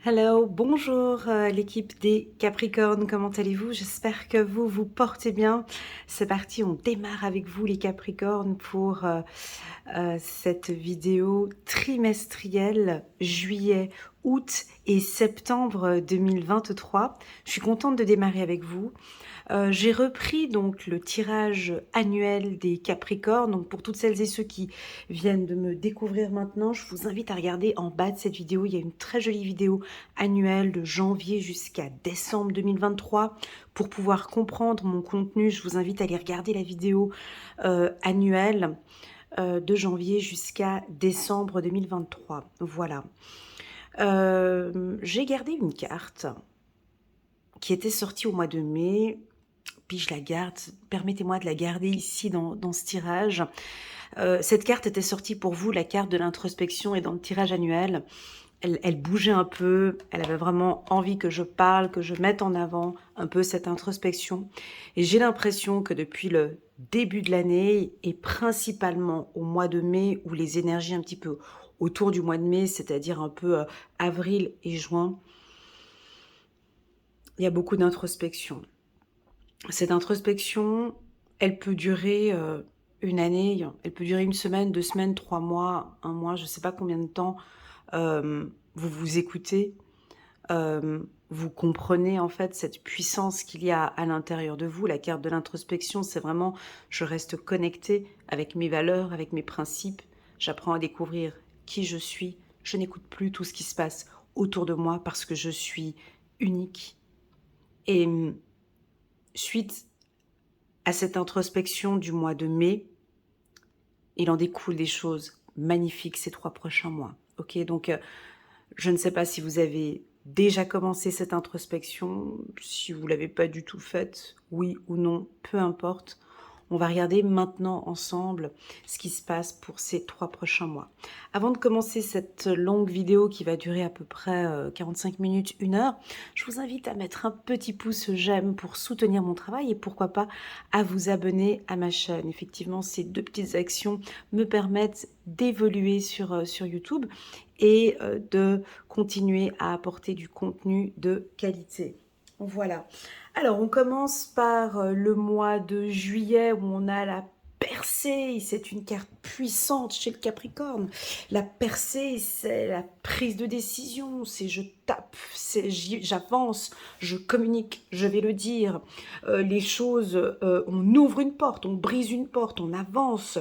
Hello, bonjour l'équipe des Capricornes, comment allez-vous? J'espère que vous vous portez bien. C'est parti, on démarre avec vous les Capricornes pour cette vidéo trimestrielle juillet, août et septembre 2023. Je suis contente de démarrer avec vous. J'ai repris donc le tirage annuel des Capricornes. Donc pour toutes celles et ceux qui viennent de me découvrir maintenant, je vous invite à regarder en bas de cette vidéo. Il y a une très jolie vidéo annuelle de janvier jusqu'à décembre 2023. Pour pouvoir comprendre mon contenu, je vous invite à aller regarder la vidéo annuelle de janvier jusqu'à décembre 2023. Voilà. J'ai gardé une carte qui était sortie au mois de mai, puis je la garde. Permettez-moi de la garder ici dans ce tirage. Cette carte était sortie pour vous, la carte de l'introspection, et dans le tirage annuel, elle bougeait un peu, elle avait vraiment envie que je parle, que je mette en avant un peu cette introspection. Et j'ai l'impression que depuis le début de l'année, et principalement au mois de mai, où les énergies un petit peu autour du mois de mai, c'est-à-dire un peu avril et juin, il y a beaucoup d'introspection. Cette introspection, elle peut durer une année, elle peut durer une semaine, 2 semaines, 3 mois, un mois, je ne sais pas combien de temps vous vous écoutez, vous comprenez en fait cette puissance qu'il y a à l'intérieur de vous. La carte de l'introspection, c'est vraiment, je reste connectée avec mes valeurs, avec mes principes, j'apprends à découvrir qui je suis, je n'écoute plus tout ce qui se passe autour de moi parce que je suis unique. Et suite à cette introspection du mois de mai, il en découle des choses magnifiques ces 3 prochains mois. Ok, donc je ne sais pas si vous avez déjà commencé cette introspection, si vous ne l'avez pas du tout faite, oui ou non, peu importe. On va regarder maintenant ensemble ce qui se passe pour ces 3 prochains mois. Avant de commencer cette longue vidéo qui va durer à peu près 45 minutes, 1 heure, je vous invite à mettre un petit pouce j'aime pour soutenir mon travail et pourquoi pas à vous abonner à ma chaîne. Effectivement, ces 2 petites actions me permettent d'évoluer sur YouTube et de continuer à apporter du contenu de qualité. Voilà. Alors, on commence par le mois de juillet où on a la percée. C'est une carte puissante chez le Capricorne. La percée, c'est la prise de décision. C'est je tape, j'avance, je communique, je vais le dire. Les choses, on ouvre une porte, on brise une porte, on avance,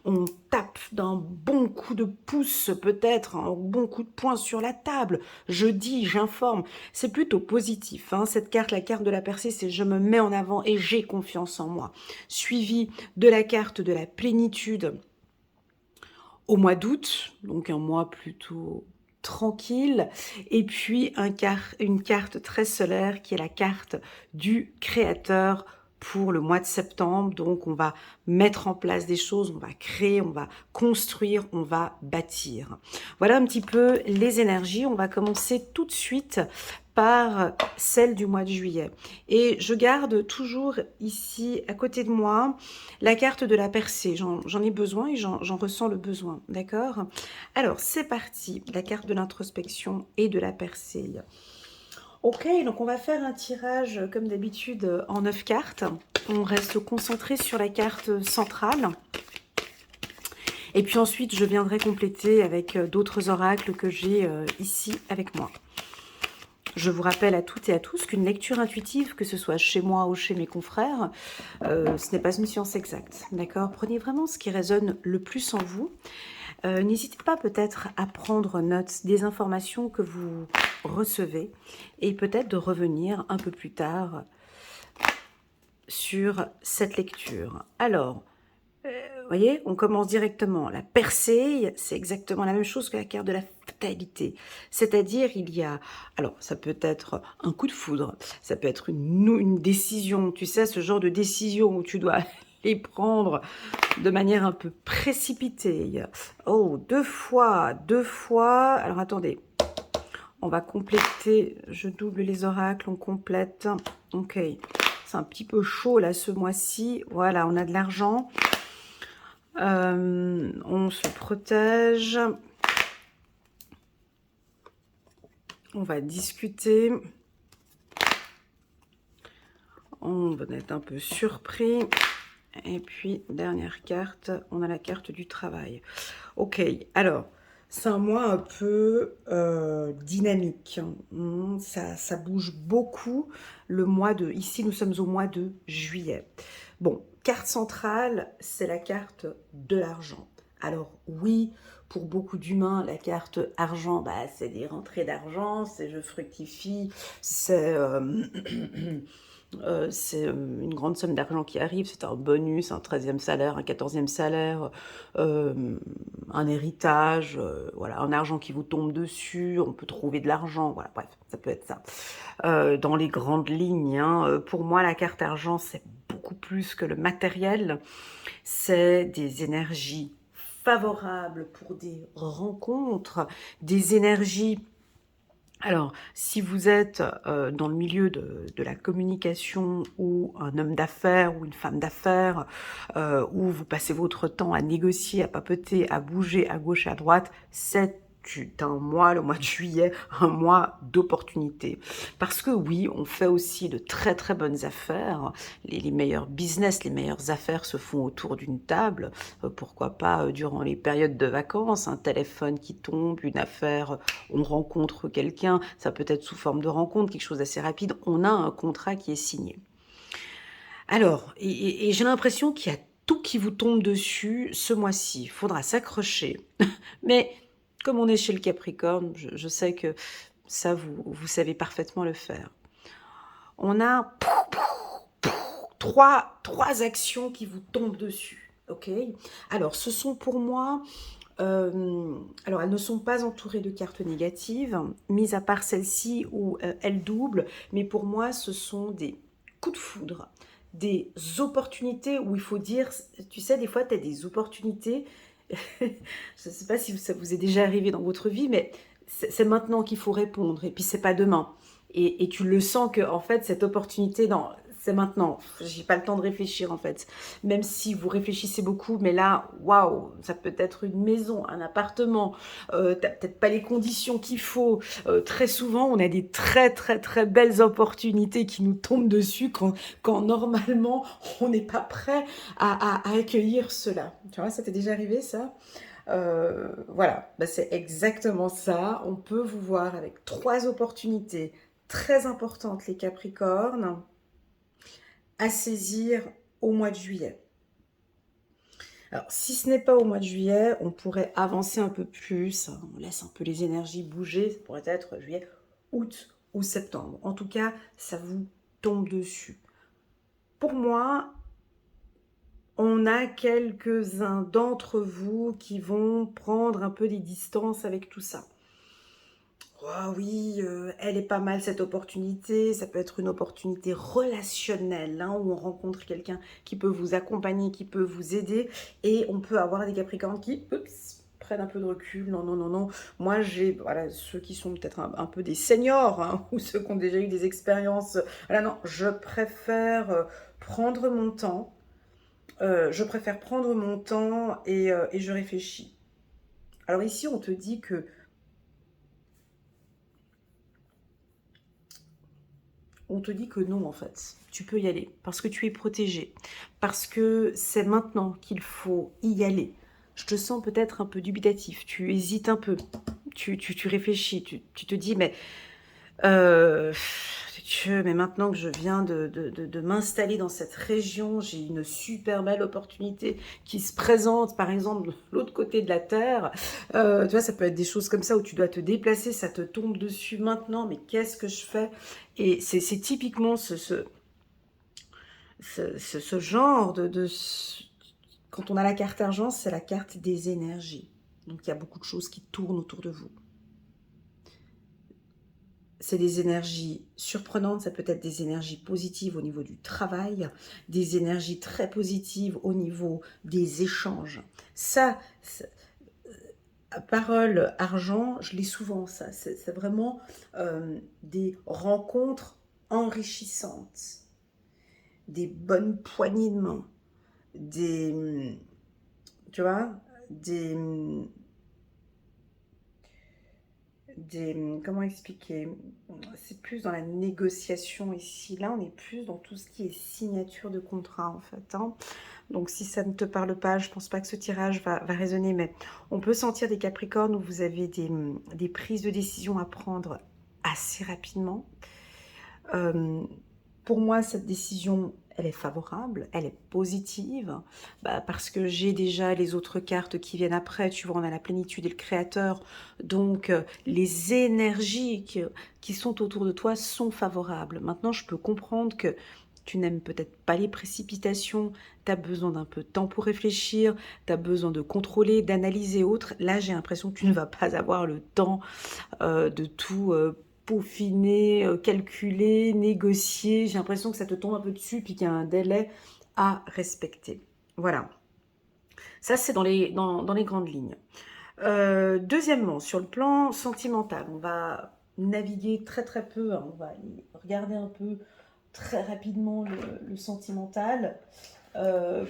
on tape d'un bon coup de pouce, peut-être un bon coup de poing sur la table. Je dis, j'informe. C'est plutôt positif. Hein. Cette carte, la carte de la percée, c'est je me mets en avant et j'ai confiance en moi. Suivi de la carte de la plénitude au mois d'août, donc un mois plutôt tranquille, et puis une carte très solaire qui est la carte du créateur pour le mois de septembre. Donc on va mettre en place des choses, on va créer, on va construire, on va bâtir. Voilà un petit peu les énergies. On va commencer tout de suite par celle du mois de juillet. Et je garde toujours ici à côté de moi la carte de la percée. J'en ai besoin et j'en ressens le besoin, d'accord? Alors, c'est parti, la carte de l'introspection et de la percée. Ok, donc on va faire un tirage comme d'habitude en 9 cartes. On reste concentré sur la carte centrale. Et puis ensuite, je viendrai compléter avec d'autres oracles que j'ai ici avec moi. Je vous rappelle à toutes et à tous qu'une lecture intuitive, que ce soit chez moi ou chez mes confrères, ce n'est pas une science exacte, d'accord? Prenez vraiment ce qui résonne le plus en vous. N'hésitez pas peut-être à prendre note des informations que vous recevez et peut-être de revenir un peu plus tard sur cette lecture. Alors, vous voyez, on commence directement. La percée, c'est exactement la même chose que la carte de la fatalité. C'est-à-dire, il y a... Alors, ça peut être un coup de foudre, ça peut être une décision, tu sais, ce genre de décision où tu dois les prendre de manière un peu précipitée. Oh, deux fois. Alors, attendez. On va compléter. Je double les oracles, on complète. Ok. C'est un petit peu chaud, là, ce mois-ci. Voilà, on a de l'argent. On se protège. On va discuter. On va être un peu surpris. Et puis, dernière carte, on a la carte du travail. Ok, alors, c'est un mois un peu dynamique. Ça bouge beaucoup. Le mois de... Ici, nous sommes au mois de juillet. Bon, carte centrale, c'est la carte de l'argent. Alors oui, pour beaucoup d'humains, la carte argent, bah, c'est des rentrées d'argent, c'est je fructifie, c'est une grande somme d'argent qui arrive, c'est un bonus, un 13e salaire, un 14e salaire, un héritage, voilà, un argent qui vous tombe dessus, on peut trouver de l'argent, voilà, bref, ça peut être ça. Dans les grandes lignes, hein, pour moi, la carte argent, c'est beaucoup plus que le matériel, c'est des énergies favorables pour des rencontres, des énergies. Alors, si vous êtes dans le milieu de la communication ou un homme d'affaires ou une femme d'affaires, où vous passez votre temps à négocier, à papeter, à bouger à gauche et à droite, c'est un mois, le mois de juillet, un mois d'opportunités. Parce que oui, on fait aussi de très très bonnes affaires. Les meilleurs business, les meilleures affaires se font autour d'une table. Pourquoi pas durant les périodes de vacances, un téléphone qui tombe, une affaire, on rencontre quelqu'un, ça peut être sous forme de rencontre, quelque chose d'assez rapide, on a un contrat qui est signé. Alors, et j'ai l'impression qu'il y a tout qui vous tombe dessus ce mois-ci. Il faudra s'accrocher. Mais comme on est chez le Capricorne, je sais que ça, vous savez parfaitement le faire. On a trois actions qui vous tombent dessus. Ok. Alors, ce sont pour moi... alors, elles ne sont pas entourées de cartes négatives, mis à part celle-ci où elles doublent, mais pour moi, ce sont des coups de foudre, des opportunités où il faut dire, tu sais, des fois, tu as des opportunités, je ne sais pas si ça vous est déjà arrivé dans votre vie, mais c'est maintenant qu'il faut répondre, et puis c'est pas demain. Et tu le sens que, en fait, cette opportunité, c'est maintenant. J'ai pas le temps de réfléchir, en fait. Même si vous réfléchissez beaucoup, mais là, waouh, ça peut être une maison, un appartement, t'as peut-être pas les conditions qu'il faut. Très souvent, on a des très très très belles opportunités qui nous tombent dessus quand normalement on n'est pas prêt à accueillir cela. Tu vois, ça t'est déjà arrivé ça? Voilà, bah, c'est exactement ça. On peut vous voir avec trois opportunités très importantes, les Capricornes, à saisir au mois de juillet. Alors, si ce n'est pas au mois de juillet, on pourrait avancer un peu plus, on laisse un peu les énergies bouger, ça pourrait être juillet, août ou septembre. En tout cas, ça vous tombe dessus. Pour moi, on a quelques-uns d'entre vous qui vont prendre un peu des distances avec tout ça. Oh oui, elle est pas mal cette opportunité. Ça peut être une opportunité relationnelle, hein, où on rencontre quelqu'un qui peut vous accompagner, qui peut vous aider. Et on peut avoir des Capricornes qui prennent un peu de recul. Non, non, non, non. Moi, j'ai voilà, ceux qui sont peut-être un peu des seniors, hein, ou ceux qui ont déjà eu des expériences. Voilà, non, je préfère prendre mon temps. Je préfère prendre mon temps et je réfléchis. Alors ici, on te dit que non, en fait. Tu peux y aller parce que tu es protégé. Parce que c'est maintenant qu'il faut y aller. Je te sens peut-être un peu dubitatif. Tu hésites un peu. Tu réfléchis. Tu te dis, mais... mais maintenant que je viens de m'installer dans cette région, j'ai une super belle opportunité qui se présente, par exemple, de l'autre côté de la Terre. Tu vois, ça peut être des choses comme ça où tu dois te déplacer, ça te tombe dessus maintenant, mais qu'est-ce que je fais? Et c'est typiquement ce genre quand on a la carte argent, c'est la carte des énergies. Donc, il y a beaucoup de choses qui tournent autour de vous. C'est des énergies surprenantes, ça peut être des énergies positives au niveau du travail, des énergies très positives au niveau des échanges. Ça, parole, argent, je l'ai souvent, ça. C'est vraiment des rencontres enrichissantes, des bonnes poignées de main, tu vois, des, comment expliquer? C'est plus dans la négociation ici. Là, on est plus dans tout ce qui est signature de contrat, en fait, hein. Donc, si ça ne te parle pas, je pense pas que ce tirage va résonner, mais on peut sentir des Capricornes où vous avez des prises de décision à prendre assez rapidement. Pour moi, cette décision, elle est favorable, elle est positive, parce que j'ai déjà les autres cartes qui viennent après. Tu vois, on a la plénitude et le créateur. Donc, les énergies qui sont autour de toi sont favorables. Maintenant, je peux comprendre que tu n'aimes peut-être pas les précipitations, tu as besoin d'un peu de temps pour réfléchir, tu as besoin de contrôler, d'analyser autre. Là, j'ai l'impression que tu ne vas pas avoir le temps de tout peaufiner, calculer, négocier. J'ai l'impression que ça te tombe un peu dessus puis qu'il y a un délai à respecter. Voilà. Ça, c'est dans les grandes lignes. Deuxièmement, sur le plan sentimental, on va naviguer très très peu, hein, on va regarder un peu très rapidement le sentimental. Euh,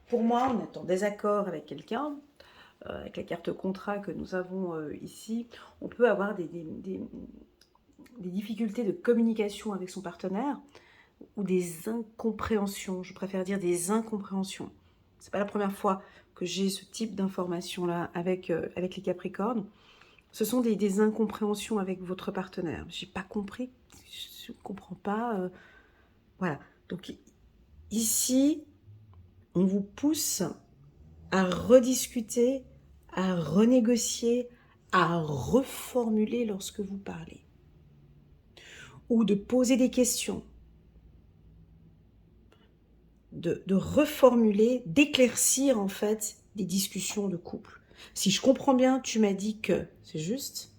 pour moi, on est en désaccord avec quelqu'un, avec la carte contrat que nous avons ici, on peut avoir des difficultés de communication avec son partenaire ou des incompréhensions. Je préfère dire des incompréhensions. C'est pas la première fois que j'ai ce type d'informations-là avec les Capricornes. Ce sont des incompréhensions avec votre partenaire. J'ai pas compris, je ne comprends pas. Voilà. Donc ici, on vous pousse à rediscuter, à renégocier, à reformuler lorsque vous parlez. Ou de poser des questions, de reformuler, d'éclaircir en fait des discussions de couple. Si je comprends bien, tu m'as dit que c'est juste.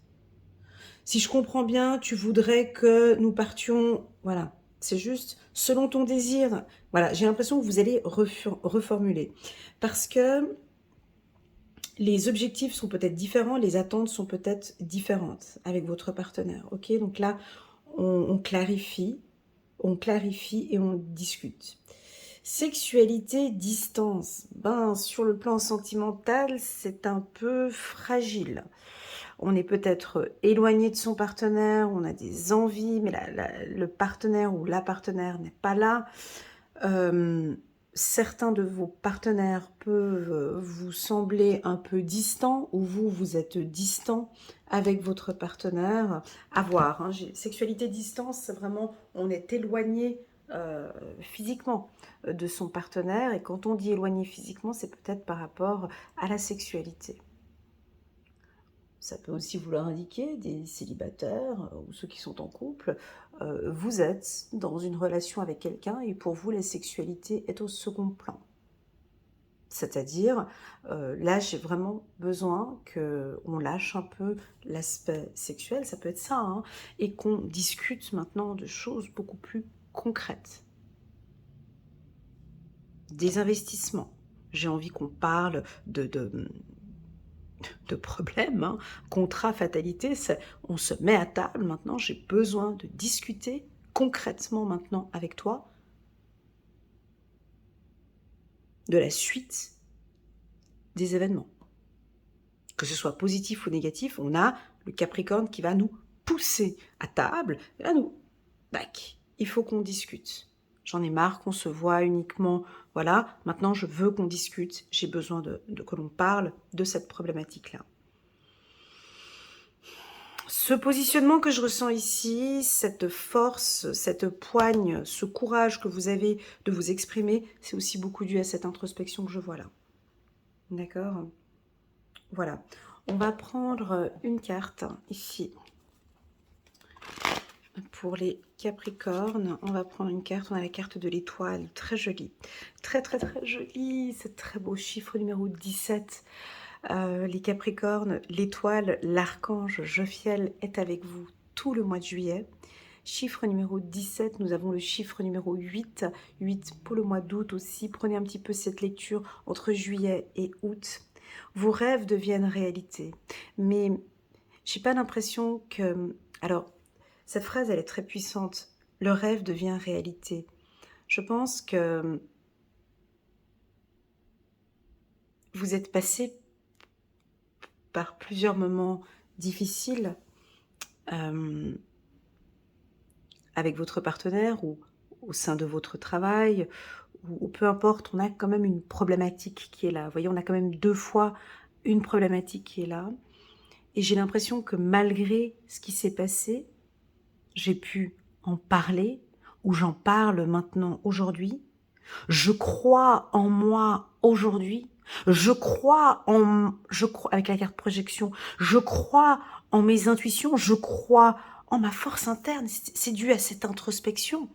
Si je comprends bien, tu voudrais que nous partions, voilà, c'est juste, selon ton désir. Voilà, j'ai l'impression que vous allez reformuler. Parce que les objectifs sont peut-être différents, les attentes sont peut-être différentes avec votre partenaire. Ok, donc là, on clarifie et on discute. Sexualité, distance. Ben, sur le plan sentimental, c'est un peu fragile. On est peut-être éloigné de son partenaire, on a des envies, mais le partenaire ou la partenaire n'est pas là. Certains de vos partenaires peuvent vous sembler un peu distants ou vous êtes distant avec votre partenaire. À voir, hein. Sexualité distance, c'est vraiment, on est éloigné physiquement de son partenaire. Et quand on dit éloigné physiquement, c'est peut-être par rapport à la sexualité. Ça peut aussi vouloir indiquer des célibataires ou ceux qui sont en couple. Vous êtes dans une relation avec quelqu'un et pour vous, la sexualité est au second plan. C'est-à-dire, là, j'ai vraiment besoin qu'on lâche un peu l'aspect sexuel, ça peut être ça, hein, et qu'on discute maintenant de choses beaucoup plus concrètes. Des investissements. J'ai envie qu'on parle de problème, hein. Contrat, fatalité, on se met à table maintenant, j'ai besoin de discuter concrètement maintenant avec toi de la suite des événements. Que ce soit positif ou négatif, on a le Capricorne qui va nous pousser à table, à nous, bac, il faut qu'on discute. J'en ai marre qu'on se voit uniquement, voilà, maintenant je veux qu'on discute, j'ai besoin que l'on parle de cette problématique-là. Ce positionnement que je ressens ici, cette force, cette poigne, ce courage que vous avez de vous exprimer, c'est aussi beaucoup dû à cette introspection que je vois là. D'accord ? Voilà. On va prendre une carte ici. Pour les Capricornes, on va prendre une carte. On a la carte de l'étoile, très jolie. Très, très, très jolie. C'est très beau chiffre numéro 17. Les Capricornes, l'étoile, l'archange Jophiel est avec vous tout le mois de juillet. Chiffre numéro 17, nous avons le chiffre numéro 8. 8 pour le mois d'août aussi. Prenez un petit peu cette lecture entre juillet et août. Vos rêves deviennent réalité. Mais j'ai pas l'impression que... Alors, cette phrase, elle est très puissante. Le rêve devient réalité. Je pense que vous êtes passé par plusieurs moments difficile avec votre partenaire ou au sein de votre travail, ou peu importe, on a quand même une problématique qui est là. Vous voyez, on a quand même 2 fois une problématique qui est là. Et j'ai l'impression que malgré ce qui s'est passé, j'ai pu en parler, ou j'en parle maintenant aujourd'hui. Je crois en moi aujourd'hui. Je crois avec la carte projection, je crois en mes intuitions, je crois en ma force interne. C'est dû à cette introspection.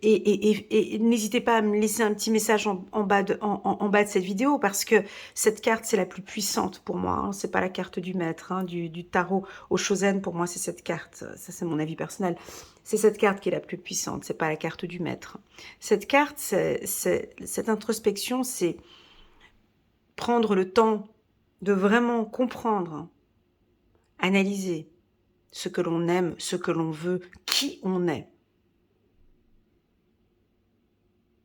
Et n'hésitez pas à me laisser un petit message en bas de cette vidéo, parce que cette carte, c'est la plus puissante pour moi. Hein. C'est pas la carte du maître, hein, du tarot au Shosen. Pour moi, c'est cette carte. Ça, c'est mon avis personnel. C'est cette carte qui est la plus puissante. C'est pas la carte du maître. Cette carte, cette introspection, c'est prendre le temps de vraiment comprendre, analyser ce que l'on aime, ce que l'on veut, qui on est.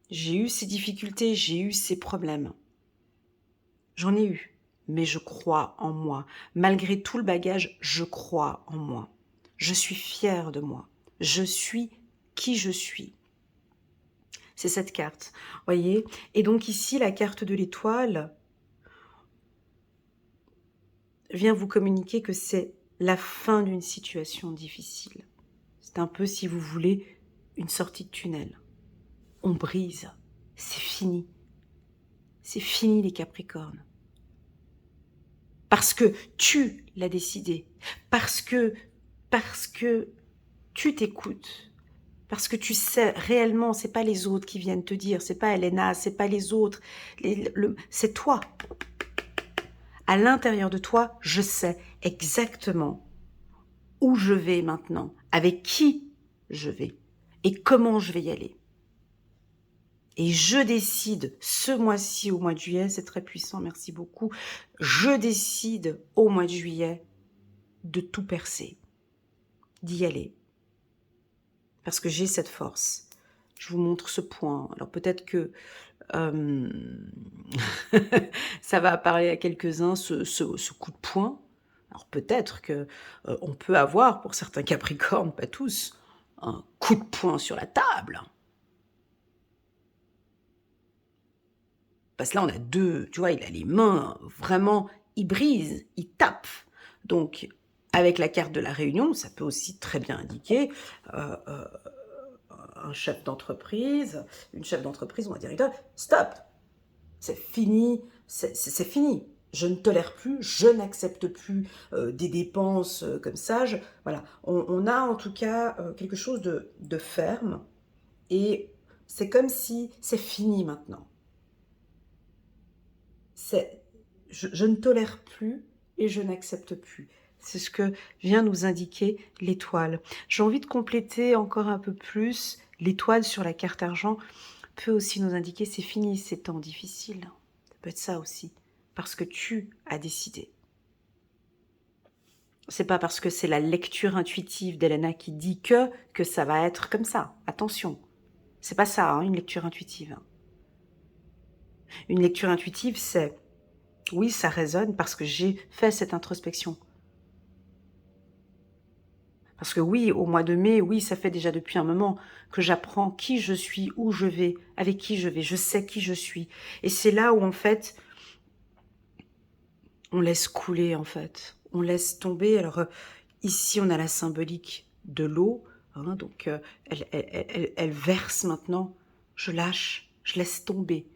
J'ai eu ces difficultés, j'ai eu ces problèmes. J'en ai eu, mais je crois en moi. Malgré tout le bagage, je crois en moi. Je suis fière de moi. Je suis qui je suis. C'est cette carte, voyez. Et donc ici, la carte de l'étoile vient vous communiquer que c'est la fin d'une situation difficile. C'est un peu, si vous voulez, une sortie de tunnel. On brise. C'est fini. C'est fini les Capricornes. Parce que tu l'as décidé. Parce que tu t'écoutes. Parce que tu sais réellement, c'est pas les autres qui viennent te dire, c'est pas Elena, c'est pas les autres, c'est toi. À l'intérieur de toi, je sais exactement où je vais maintenant, avec qui je vais et comment je vais y aller. Et je décide ce mois-ci, au mois de juillet, c'est très puissant, merci beaucoup, je décide au mois de juillet de tout percer, d'y aller. Parce que j'ai cette force. Je vous montre ce point. Alors peut-être que ça va parler à quelques-uns, ce coup de poing. Alors peut-être que on peut avoir, pour certains Capricornes, pas tous, un coup de poing sur la table. Parce que là, on a deux, tu vois, il a les mains, vraiment, il brise, il tape. Donc, avec la carte de la réunion, ça peut aussi très bien indiquer un chef d'entreprise, une chef d'entreprise ou un directeur, stop, c'est fini, c'est fini. Je ne tolère plus, je n'accepte plus des dépenses comme ça. Voilà, on a en tout cas quelque chose de ferme et c'est comme si c'est fini maintenant. Je ne tolère plus et je n'accepte plus. C'est ce que vient nous indiquer l'étoile. J'ai envie de compléter encore un peu plus. L'étoile sur la carte argent peut aussi nous indiquer c'est fini ces temps difficiles. Ça peut être ça aussi. Parce que tu as décidé. C'est pas parce que c'est la lecture intuitive d'Elena qui dit que ça va être comme ça. Attention. C'est pas ça, hein, une lecture intuitive. Une lecture intuitive, c'est oui, ça résonne parce que j'ai fait cette introspection. Parce que oui, au mois de mai, oui, ça fait déjà depuis un moment que j'apprends qui je suis, où je vais, avec qui je vais. Je sais qui je suis. Et c'est là où, en fait, on laisse couler, en fait. On laisse tomber. Alors, ici, on a la symbolique de l'eau. Hein, donc, elle verse maintenant. Je lâche, je laisse tomber.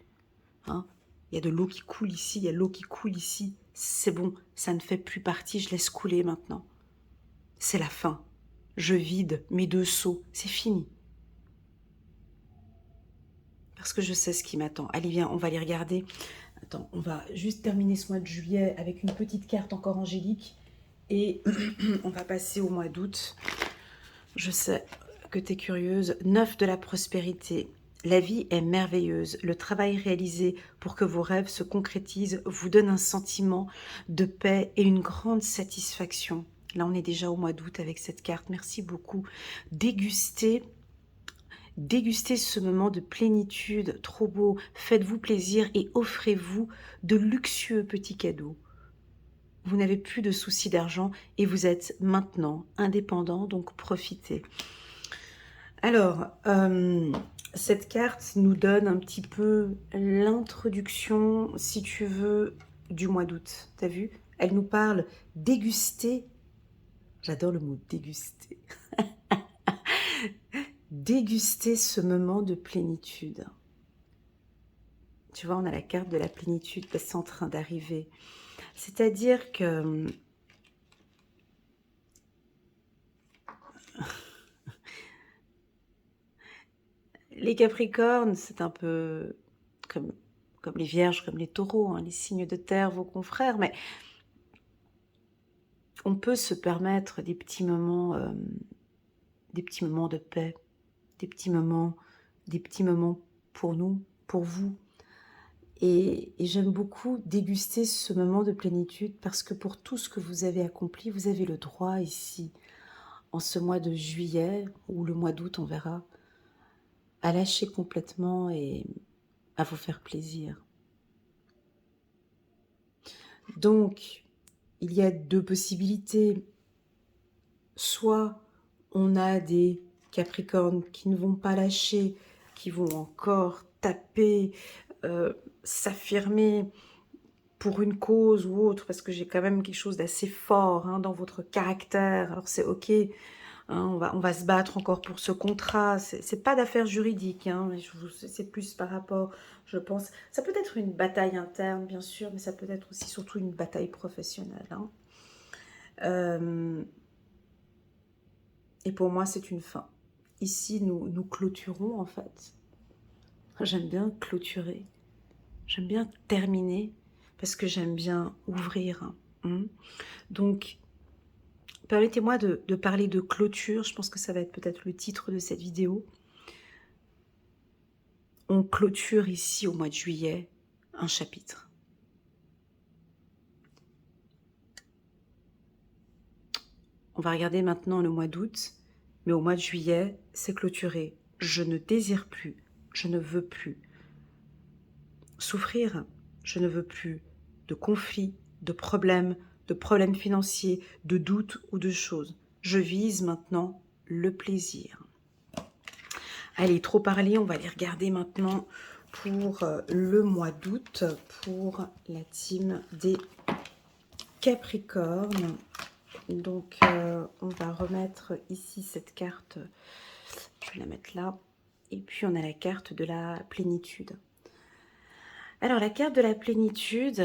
Hein. Il y a de l'eau qui coule ici, il y a l'eau qui coule ici. C'est bon, ça ne fait plus partie, je laisse couler maintenant. C'est la fin. Je vide mes 2 seaux, c'est fini. Parce que je sais ce qui m'attend. Allez, viens, on va les regarder. Attends, on va juste terminer ce mois de juillet avec une petite carte encore angélique. Et on va passer au mois d'août. Je sais que tu es curieuse. 9 de la prospérité. La vie est merveilleuse. Le travail réalisé pour que vos rêves se concrétisent vous donne un sentiment de paix et une grande satisfaction. Là, on est déjà au mois d'août avec cette carte. Merci beaucoup. Dégustez ce moment de plénitude. Trop beau. Faites-vous plaisir et offrez-vous de luxueux petits cadeaux. vous n'avez plus de soucis d'argent et vous êtes maintenant indépendant, donc profitez. Alors, cette carte nous donne un petit peu l'introduction, si tu veux, du mois d'août. T'as vu? Elle nous parle déguster. J'adore le mot déguster. Déguster ce moment de plénitude. Tu vois, on a la carte de la plénitude, c'est en train d'arriver. C'est-à-dire que les Capricornes, c'est un peu comme les Vierges, comme les Taureaux, hein, les signes de terre, vos confrères, mais on peut se permettre des petits moments de paix, des petits moments pour nous, pour vous. Et j'aime beaucoup déguster ce moment de plénitude parce que pour tout ce que vous avez accompli, vous avez le droit ici, en ce mois de juillet ou le mois d'août, on verra, à lâcher complètement et à vous faire plaisir. Donc, il y a deux possibilités. Soit on a des Capricornes qui ne vont pas lâcher, qui vont encore taper, s'affirmer pour une cause ou autre, parce que j'ai quand même quelque chose d'assez fort hein, dans votre caractère. Alors c'est ok, hein, on va se battre encore pour ce contrat. C'est pas d'affaires juridiques, hein, c'est plus par rapport, je pense. Ça peut être une bataille interne, bien sûr, mais ça peut être aussi surtout une bataille professionnelle. Hein. Et pour moi, c'est une fin. Ici, nous clôturons, en fait. J'aime bien clôturer. J'aime bien terminer parce que j'aime bien ouvrir. Donc, permettez-moi de parler de clôture. Je pense que ça va être peut-être le titre de cette vidéo. On clôture ici, au mois de juillet, un chapitre. On va regarder maintenant le mois d'août, mais au mois de juillet, c'est clôturé. Je ne désire plus, je ne veux plus souffrir, je ne veux plus de conflits, de problèmes financiers, de doutes ou de choses. Je vise maintenant le plaisir. Allez, trop parlé, on va aller regarder maintenant pour le mois d'août, pour la team des Capricornes. Donc, on va remettre ici cette carte, je vais la mettre là, et puis on a la carte de la plénitude. Alors, la carte de la plénitude,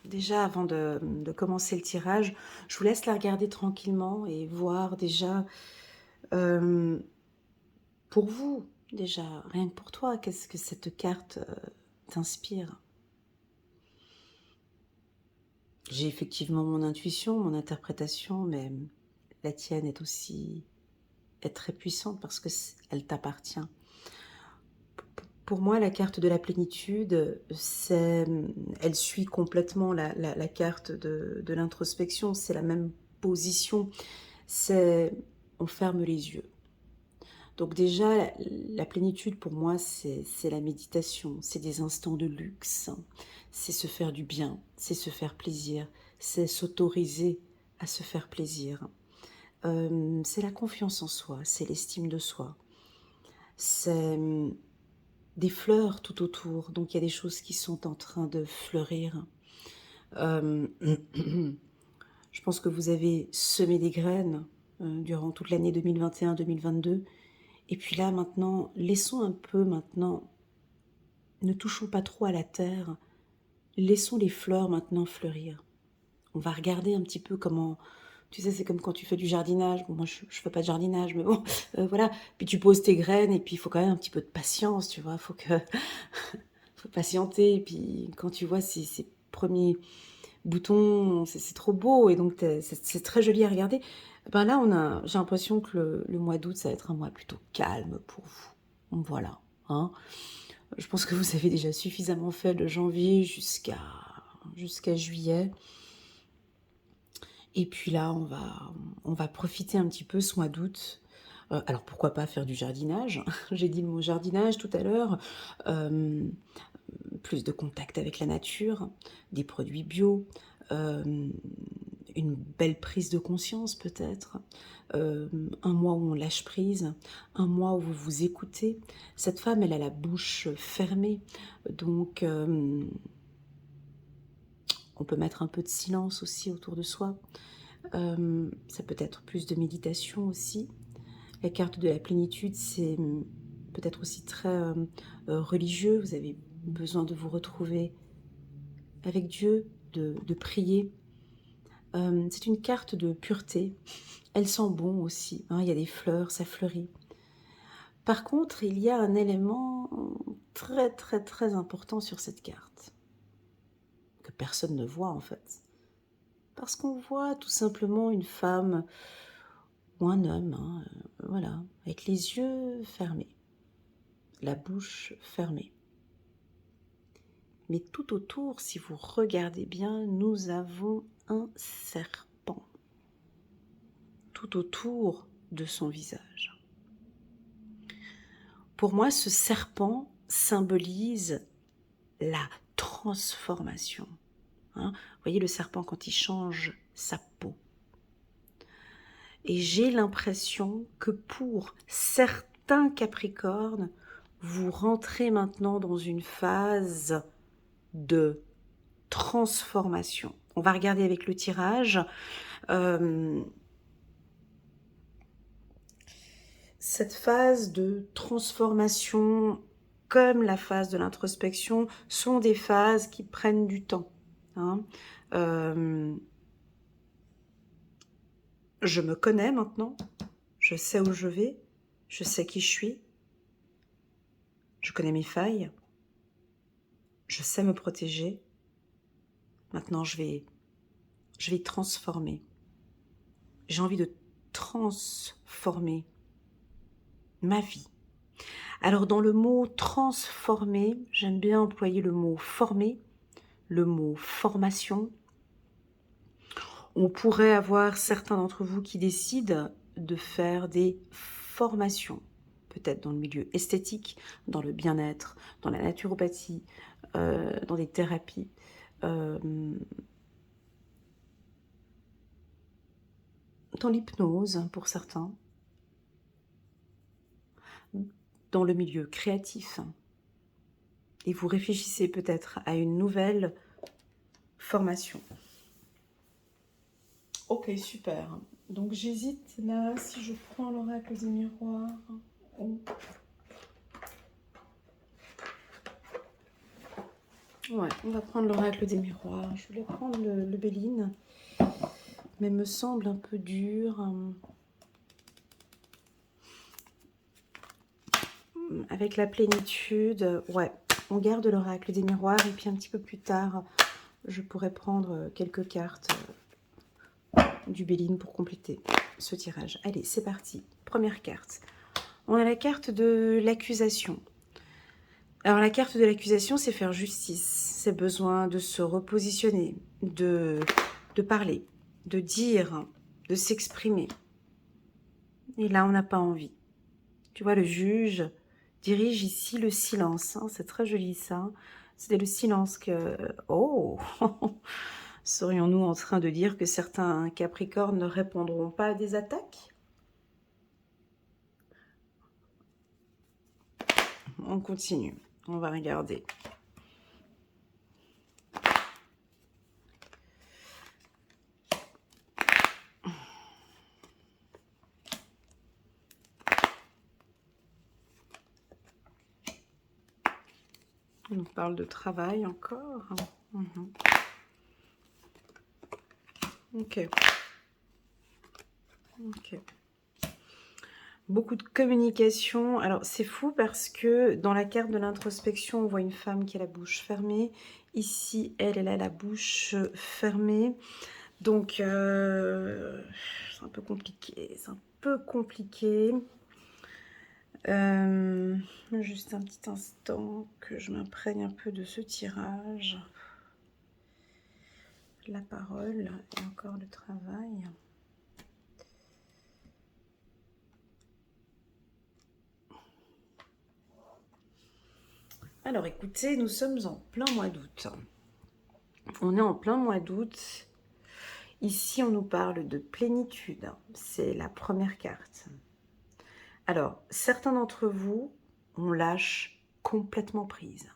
déjà avant de commencer le tirage, je vous laisse la regarder tranquillement et voir déjà, pour vous, déjà, rien que pour toi, qu'est-ce que cette carte t'inspire? J'ai effectivement mon intuition, mon interprétation, mais la tienne est très puissante parce qu'elle t'appartient. Pour moi, la carte de la plénitude, elle suit complètement la carte de l'introspection, c'est la même position, on ferme les yeux. Donc déjà, la plénitude pour moi, c'est la méditation, c'est des instants de luxe, c'est se faire du bien, c'est se faire plaisir, c'est s'autoriser à se faire plaisir. C'est la confiance en soi, c'est l'estime de soi, c'est des fleurs tout autour, donc il y a des choses qui sont en train de fleurir. Je pense que vous avez semé des graines durant toute l'année 2021-2022, et puis là maintenant, laissons un peu maintenant, ne touchons pas trop à la terre, laissons les fleurs maintenant fleurir. On va regarder un petit peu comment, tu sais, c'est comme quand tu fais du jardinage. Bon, moi, je fais pas de jardinage, mais bon, voilà. Puis tu poses tes graines et puis il faut quand même un petit peu de patience, tu vois. Faut patienter. Et puis quand tu vois ces premiers boutons, c'est trop beau et donc c'est très joli à regarder. Ben là, j'ai l'impression que le mois d'août, ça va être un mois plutôt calme pour vous. Donc voilà, hein. Je pense que vous avez déjà suffisamment fait de janvier jusqu'à juillet. Et puis là, on va profiter un petit peu ce mois d'août. Alors pourquoi pas faire du jardinage? J'ai dit le mot jardinage tout à l'heure. Plus de contact avec la nature, des produits bio, une belle prise de conscience peut-être, un mois où on lâche prise, un mois où vous vous écoutez. Cette femme, elle a la bouche fermée, donc on peut mettre un peu de silence aussi autour de soi. Ça peut être plus de méditation aussi. La carte de la plénitude, c'est peut-être aussi très religieux. Vous avez besoin de vous retrouver avec Dieu, de prier. C'est une carte de pureté. Elle sent bon aussi, hein, il y a des fleurs, ça fleurit. Par contre, il y a un élément très très très important sur cette carte, que personne ne voit en fait. Parce qu'on voit tout simplement une femme ou un homme, hein, voilà, avec les yeux fermés, la bouche fermée. Mais tout autour, si vous regardez bien, nous avons un serpent. Tout autour de son visage. Pour moi, ce serpent symbolise la transformation. Hein, vous voyez le serpent quand il change sa peau. Et j'ai l'impression que pour certains Capricornes, vous rentrez maintenant dans une phase de transformation. On va regarder avec le tirage. Cette phase de transformation, comme la phase de l'introspection, sont des phases qui prennent du temps. Hein. Je me connais maintenant, je sais où je vais, je sais qui je suis, je connais mes failles, je sais me protéger. Maintenant, je vais transformer. J'ai envie de transformer ma vie. Alors, dans le mot transformer, j'aime bien employer le mot former, le mot formation. On pourrait avoir certains d'entre vous qui décident de faire des formations, peut-être dans le milieu esthétique, dans le bien-être, dans la naturopathie, dans des thérapies, dans l'hypnose pour certains, dans le milieu créatif. Et vous réfléchissez peut-être à une nouvelle formation. Ok, super. Donc j'hésite là si je prends l'oracle des miroirs. Ouais, on va prendre l'oracle des miroirs. Je voulais prendre le Béline, mais me semble un peu dur. Avec la plénitude, ouais, on garde l'oracle des miroirs et puis un petit peu plus tard, je pourrais prendre quelques cartes du Béline pour compléter ce tirage. Allez, c'est parti. Première carte. On a la carte de l'accusation. Alors la carte de l'accusation, c'est faire justice. C'est besoin de se repositionner, de parler, de dire, de s'exprimer. Et là, on n'a pas envie. Tu vois, le juge dirige ici le silence. Hein, c'est très joli ça. C'est le silence que... Oh serions-nous en train de dire que certains Capricornes ne répondront pas à des attaques? On continue. On va regarder. On nous parle de travail encore. Ok. Ok. Beaucoup de communication. Alors, c'est fou parce que dans la carte de l'introspection, on voit une femme qui a la bouche fermée. Ici, elle a la bouche fermée. Donc, c'est un peu compliqué. C'est un peu compliqué. Juste un petit instant que je m'imprègne un peu de ce tirage. La parole et encore le travail. Alors écoutez, nous sommes en plein mois d'août. On est en plein mois d'août. Ici, on nous parle de plénitude. C'est la première carte. Alors, certains d'entre vous, on lâche complètement prise.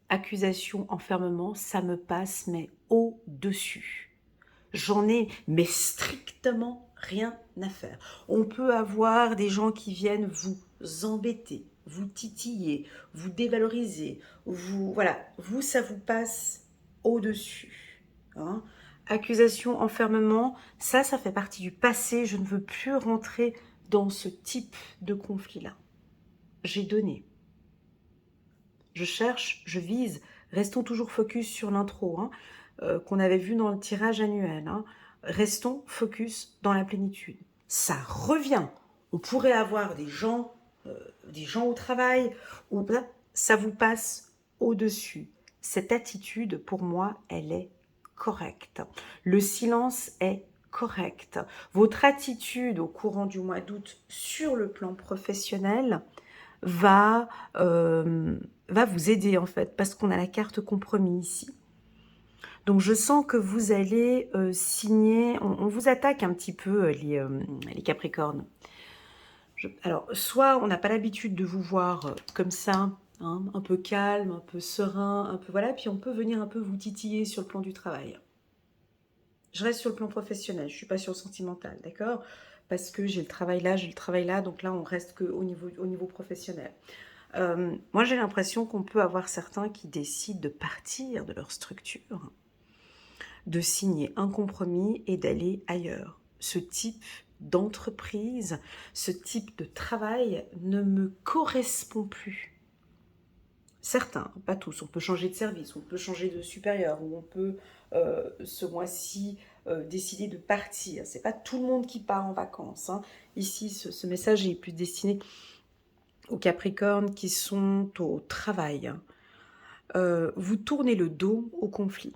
Accusation, enfermement, ça me passe, mais au-dessus. J'en ai, mais strictement rien à faire. On peut avoir des gens qui viennent vous embêter, vous titiller, vous dévaloriser, voilà, ça vous passe au-dessus. Hein. Accusation, enfermement, ça fait partie du passé. Je ne veux plus rentrer dans ce type de conflit-là. J'ai donné. Je cherche, je vise. Restons toujours focus sur l'intro, hein, qu'on avait vu dans le tirage annuel. Hein. Restons focus dans la plénitude. Ça revient. On pourrait avoir des gens au travail, ou ça vous passe au-dessus. Cette attitude, pour moi, elle est correcte. Le silence est correct. Votre attitude au courant du mois d'août sur le plan professionnel va vous aider en fait, parce qu'on a la carte compromis ici. Donc je sens que vous allez signer, on vous attaque un petit peu les Capricornes. Alors, soit on n'a pas l'habitude de vous voir comme ça, hein, un peu calme, un peu serein, un peu voilà, puis on peut venir un peu vous titiller sur le plan du travail. Je reste sur le plan professionnel, je ne suis pas sur le sentimental, d'accord? Parce que j'ai le travail là, donc là on reste qu'au niveau professionnel. Moi j'ai l'impression qu'on peut avoir certains qui décident de partir de leur structure, de signer un compromis et d'aller ailleurs. Ce type d'entreprise, ce type de travail ne me correspond plus. Certains, pas tous, on peut changer de service, on peut changer de supérieur, ou on peut ce mois-ci décider de partir. C'est pas tout le monde qui part en vacances. Hein. Ici, ce message est plus destiné aux Capricornes qui sont au travail. Vous tournez le dos au conflit.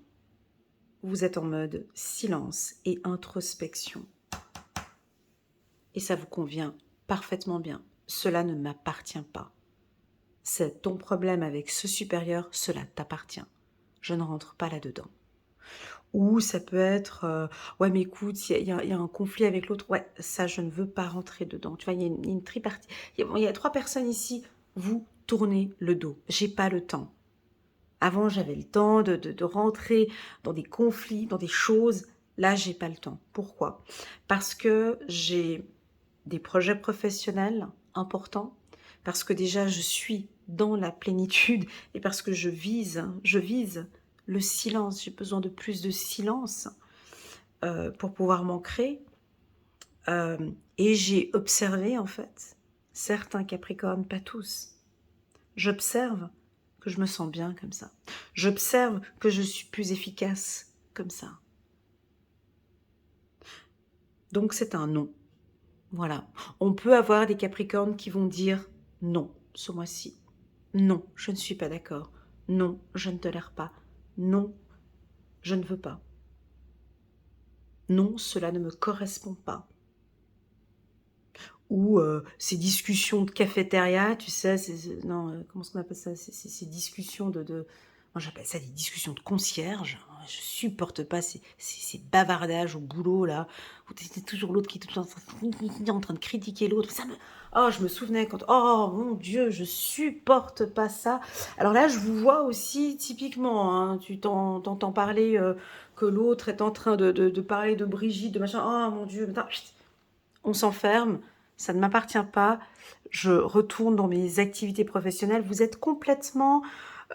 Vous êtes en mode silence et introspection. Et ça vous convient parfaitement bien. Cela ne m'appartient pas. C'est ton problème avec ce supérieur, cela t'appartient. Je ne rentre pas là-dedans. Ou ça peut être, ouais mais écoute, il y a un conflit avec l'autre, ouais, ça je ne veux pas rentrer dedans. Tu vois, il y a une tripartite. Il y a 3 personnes ici, vous tournez le dos. J'ai pas le temps. Avant, j'avais le temps de rentrer dans des conflits, dans des choses. Là, j'ai pas le temps. Pourquoi? Parce que j'ai des projets professionnels importants, parce que déjà, je suis dans la plénitude et parce que je vise le silence. J'ai besoin de plus de silence pour pouvoir m'ancrer. Et j'ai observé, en fait, certains Capricornes, pas tous. J'observe que je me sens bien comme ça. J'observe que je suis plus efficace comme ça. Donc c'est un non. Voilà. On peut avoir des Capricornes qui vont dire non ce mois-ci. Non, je ne suis pas d'accord. Non, je ne tolère pas. Non, je ne veux pas. Non, cela ne me correspond pas. Ou ces discussions de cafétéria, tu sais, non, comment est-ce qu'on appelle ça, ces discussions moi j'appelle ça des discussions de concierge. Je supporte pas ces bavardages au boulot là, où t'es toujours l'autre qui est tout en train de critiquer l'autre. Oh, je me souvenais quand, oh mon Dieu, je supporte pas ça. Alors là, je vous vois aussi typiquement, hein, tu t'entends parler que l'autre est en train de parler de Brigitte, de machin. Oh mon Dieu, on s'enferme. Ça ne m'appartient pas, je retourne dans mes activités professionnelles. Vous êtes complètement...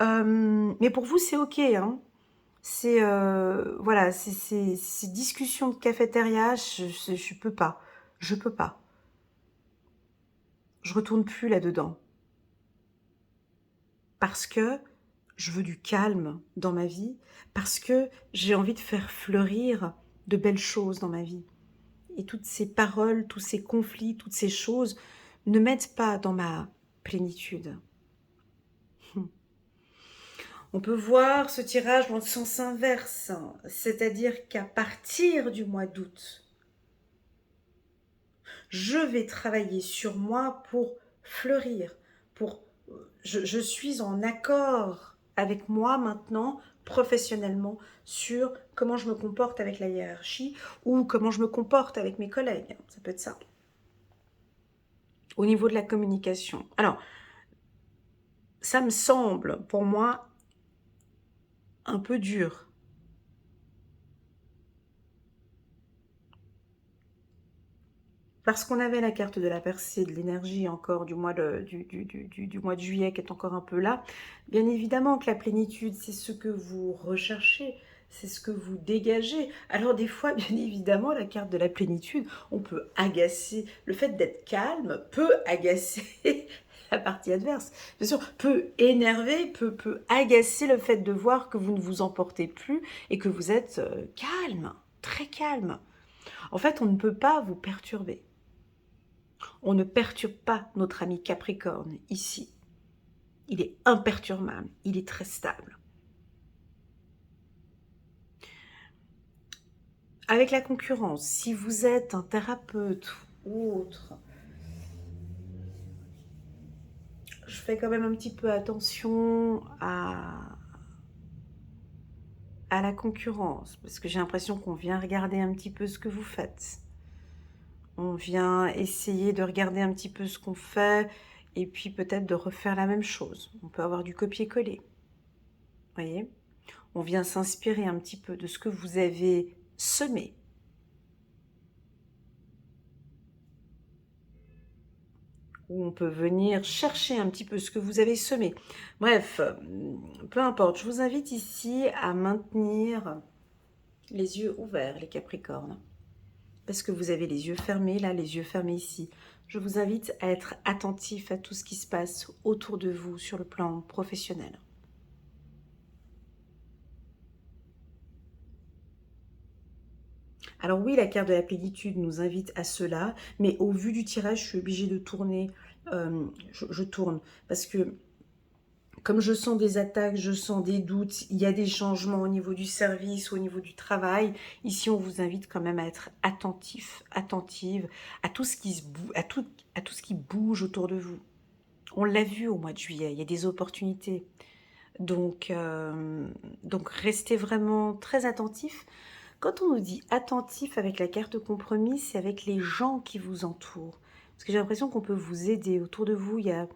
mais pour vous, c'est ok. Hein. C'est voilà, ces discussions de cafétéria, je peux pas. Je peux pas. Je retourne plus là-dedans. Parce que je veux du calme dans ma vie. Parce que j'ai envie de faire fleurir de belles choses dans ma vie. Et toutes ces paroles, tous ces conflits, toutes ces choses ne m'aident pas dans ma plénitude. On peut voir ce tirage dans le sens inverse, c'est-à-dire qu'à partir du mois d'août, je vais travailler sur moi pour fleurir, je suis en accord avec moi maintenant professionnellement sur comment je me comporte avec la hiérarchie ou comment je me comporte avec mes collègues. Ça peut être ça. Au niveau de la communication. Alors, ça me semble, pour moi, un peu dur. Parce qu'on avait la carte de la percée, de l'énergie encore du mois du mois de juillet qui est encore un peu là. Bien évidemment que la plénitude, c'est ce que vous recherchez, c'est ce que vous dégagez. Alors des fois, bien évidemment, la carte de la plénitude, on peut agacer. Le fait d'être calme peut agacer la partie adverse. Bien sûr, peut énerver, peut agacer le fait de voir que vous ne vous emportez plus et que vous êtes calme, très calme. En fait, on ne peut pas vous perturber. On ne perturbe pas notre ami Capricorne ici. Il est imperturbable, il est très stable. Avec la concurrence, si vous êtes un thérapeute ou autre, je fais quand même un petit peu attention à la concurrence, parce que j'ai l'impression qu'on vient regarder un petit peu ce que vous faites. On vient essayer de regarder un petit peu ce qu'on fait, et puis peut-être de refaire la même chose. On peut avoir du copier-coller. Voyez ? On vient s'inspirer un petit peu de ce que vous avez semé. Ou on peut venir chercher un petit peu ce que vous avez semé. Bref, peu importe. Je vous invite ici à maintenir les yeux ouverts, les Capricornes. Parce que vous avez les yeux fermés, là, les yeux fermés ici. Je vous invite à être attentif à tout ce qui se passe autour de vous sur le plan professionnel. Alors oui, la carte de la plénitude nous invite à cela, mais au vu du tirage, je suis obligée de tourner. Je tourne parce que comme je sens des attaques, je sens des doutes, il y a des changements au niveau du service, au niveau du travail. Ici, on vous invite quand même à être attentif, attentive à tout ce qui à tout ce qui bouge autour de vous. On l'a vu au mois de juillet, il y a des opportunités. Donc restez vraiment très attentifs. Quand on nous dit attentif avec la carte compromis, c'est avec les gens qui vous entourent. Parce que j'ai l'impression qu'on peut vous aider. Autour de vous, il y a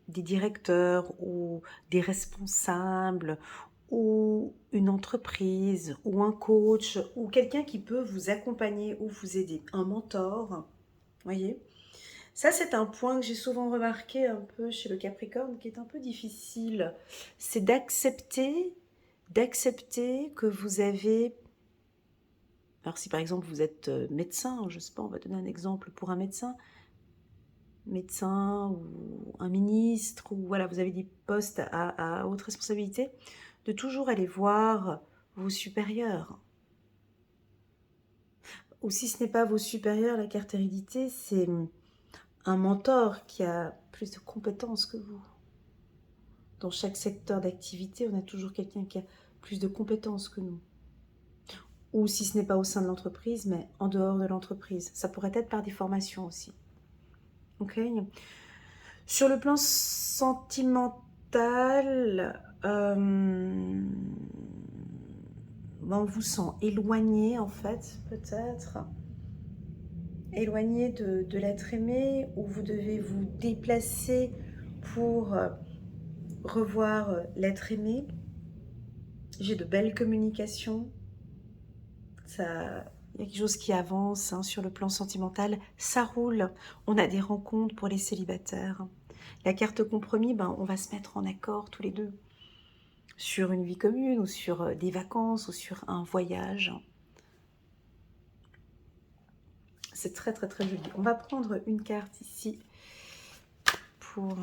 des directeurs ou des responsables ou une entreprise ou un coach ou quelqu'un qui peut vous accompagner ou vous aider. Un mentor, voyez. Ça, c'est un point que j'ai souvent remarqué un peu chez le Capricorne qui est un peu difficile. C'est d'accepter que vous avez... Alors si par exemple vous êtes médecin, je ne sais pas, on va donner un exemple pour un médecin ou un ministre, ou voilà, vous avez des postes à haute responsabilité, de toujours aller voir vos supérieurs. Ou si ce n'est pas vos supérieurs, la carte hérédité, c'est un mentor qui a plus de compétences que vous. Dans chaque secteur d'activité, on a toujours quelqu'un qui a plus de compétences que nous. Ou si ce n'est pas au sein de l'entreprise, mais en dehors de l'entreprise. Ça pourrait être par des formations aussi. Ok. Sur le plan sentimental, on vous sent éloigné en fait, peut-être. Éloigné de l'être aimé, ou vous devez vous déplacer pour revoir l'être aimé. J'ai de belles communications. Ça, il y a quelque chose qui avance hein, sur le plan sentimental. Ça roule. On a des rencontres pour les célibataires. La carte compromis, ben, on va se mettre en accord tous les deux sur une vie commune ou sur des vacances ou sur un voyage. C'est très très très joli. On va prendre une carte ici pour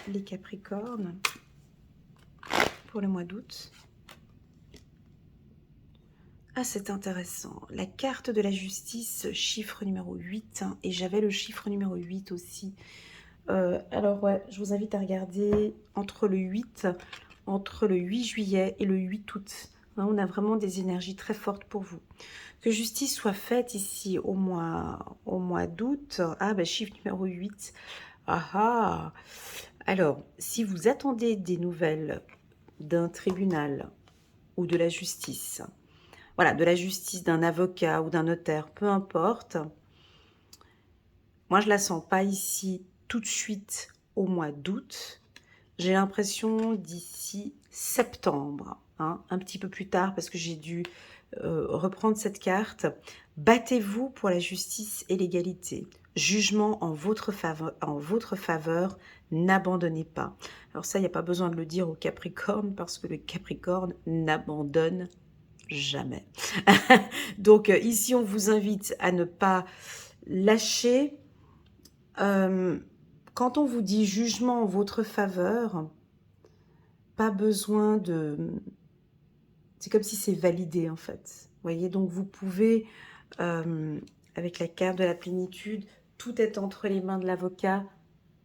les Capricornes pour le mois d'août. Ah, c'est intéressant. La carte de la justice, chiffre numéro 8. Hein, et j'avais le chiffre numéro 8 aussi. Alors, ouais, je vous invite à regarder entre le 8 juillet et le 8 août. Hein, on a vraiment des énergies très fortes pour vous. Que justice soit faite ici au mois d'août. Ah, ben, chiffre numéro 8. Ah ah. Alors, si vous attendez des nouvelles d'un tribunal ou de la justice. Voilà, de la justice, d'un avocat ou d'un notaire, peu importe. Moi, je la sens pas ici tout de suite au mois d'août. J'ai l'impression d'ici septembre, hein, un petit peu plus tard, parce que j'ai dû reprendre cette carte. Battez-vous pour la justice et l'égalité. Jugement en votre faveur, n'abandonnez pas. Alors ça, il n'y a pas besoin de le dire au Capricorne, parce que le Capricorne n'abandonne jamais. Donc ici, on vous invite à ne pas lâcher. Quand on vous dit jugement en votre faveur, pas besoin de... C'est comme si c'est validé en fait. Vous voyez, donc vous pouvez, avec la carte de la plénitude, tout est entre les mains de l'avocat,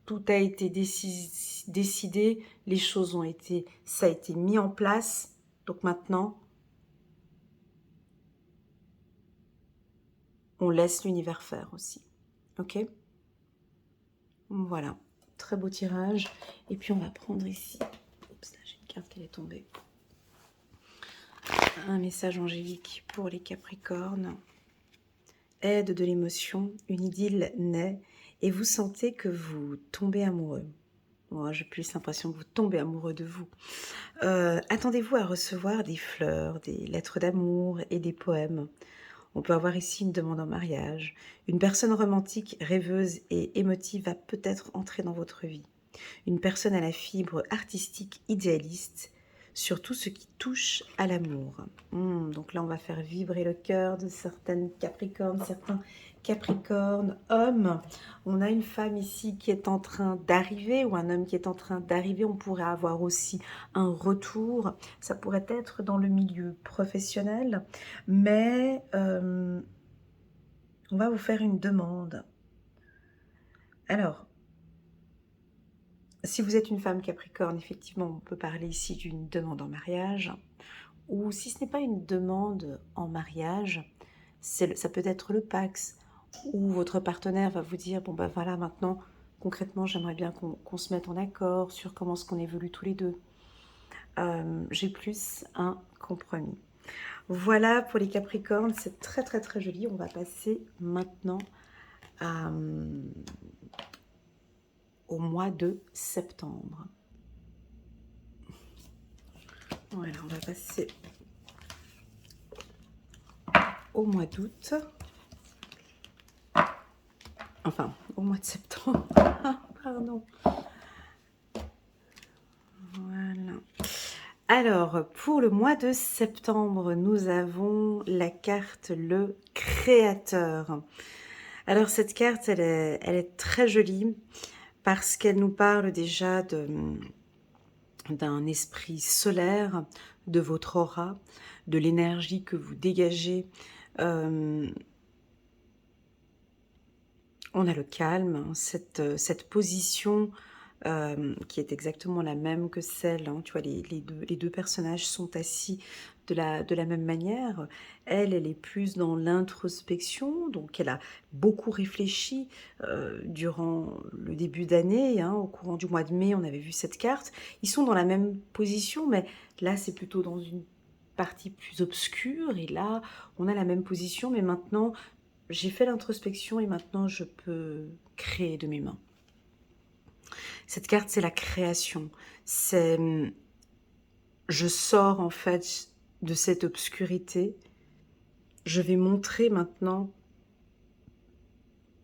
tout a été décidé, les choses ont été, ça a été mis en place. Donc maintenant, on laisse l'univers faire aussi. Ok? Voilà, très beau tirage. Et puis on va prendre ici, oups, là j'ai une carte qui est tombée. Un message angélique pour les Capricornes. Aide de l'émotion, une idylle naît et vous sentez que vous tombez amoureux. Moi, j'ai plus l'impression que vous tombez amoureux de vous. Attendez-vous à recevoir des fleurs, des lettres d'amour et des poèmes. On peut avoir ici une demande en mariage. Une personne romantique, rêveuse et émotive va peut-être entrer dans votre vie. Une personne à la fibre artistique idéaliste sur tout ce qui touche à l'amour. Donc là, on va faire vibrer le cœur de certaines Capricornes, certains Capricornes hommes. On a une femme ici qui est en train d'arriver ou un homme qui est en train d'arriver. On pourrait avoir aussi un retour. Ça pourrait être dans le milieu professionnel, mais on va vous faire une demande. Alors, si vous êtes une femme Capricorne, effectivement, on peut parler ici d'une demande en mariage. Ou si ce n'est pas une demande en mariage, ça peut être le Pax, où votre partenaire va vous dire, bon ben voilà, maintenant, concrètement, j'aimerais bien qu'on se mette en accord sur comment est-ce qu'on évolue tous les deux. J'ai plus un compromis. Voilà pour les Capricornes, c'est très très très joli. On va passer maintenant au mois de septembre. Voilà, on va passer au mois d'août. Enfin, au mois de septembre. Pardon. Voilà. Alors, pour le mois de septembre, nous avons la carte le créateur. Alors, cette carte, elle est très jolie parce qu'elle nous parle déjà d'un esprit solaire, de votre aura, de l'énergie que vous dégagez. On a le calme, cette position qui est exactement la même que celle, hein, tu vois, les deux personnages sont assis de la même manière. Elle est plus dans l'introspection, donc elle a beaucoup réfléchi durant le début d'année, hein, au courant du mois de mai, on avait vu cette carte. Ils sont dans la même position, mais là, c'est plutôt dans une partie plus obscure, et là, on a la même position, mais maintenant, j'ai fait l'introspection et maintenant, je peux créer de mes mains. Cette carte, c'est la création. C'est, je sors en fait de cette obscurité. Je vais montrer maintenant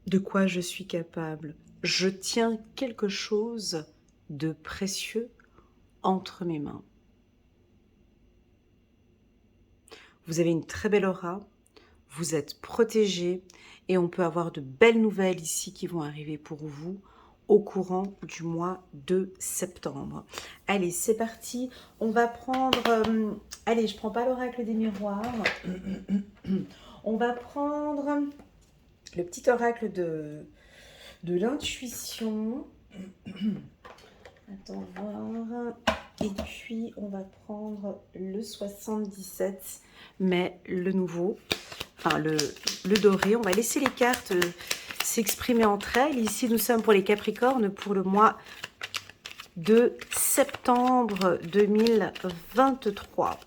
de quoi je suis capable. Je tiens quelque chose de précieux entre mes mains. Vous avez une très belle aura. Vous êtes protégé et on peut avoir de belles nouvelles ici qui vont arriver pour vous au courant du mois de septembre. Allez, c'est parti. On va prendre... allez, je ne prends pas l'oracle des miroirs. On va prendre le petit oracle de l'intuition. Attends, voir. Et puis, on va prendre le 77, mais le nouveau, enfin le doré. On va laisser les cartes s'exprimer entre elles. Ici, nous sommes pour les Capricornes pour le mois de septembre 2023.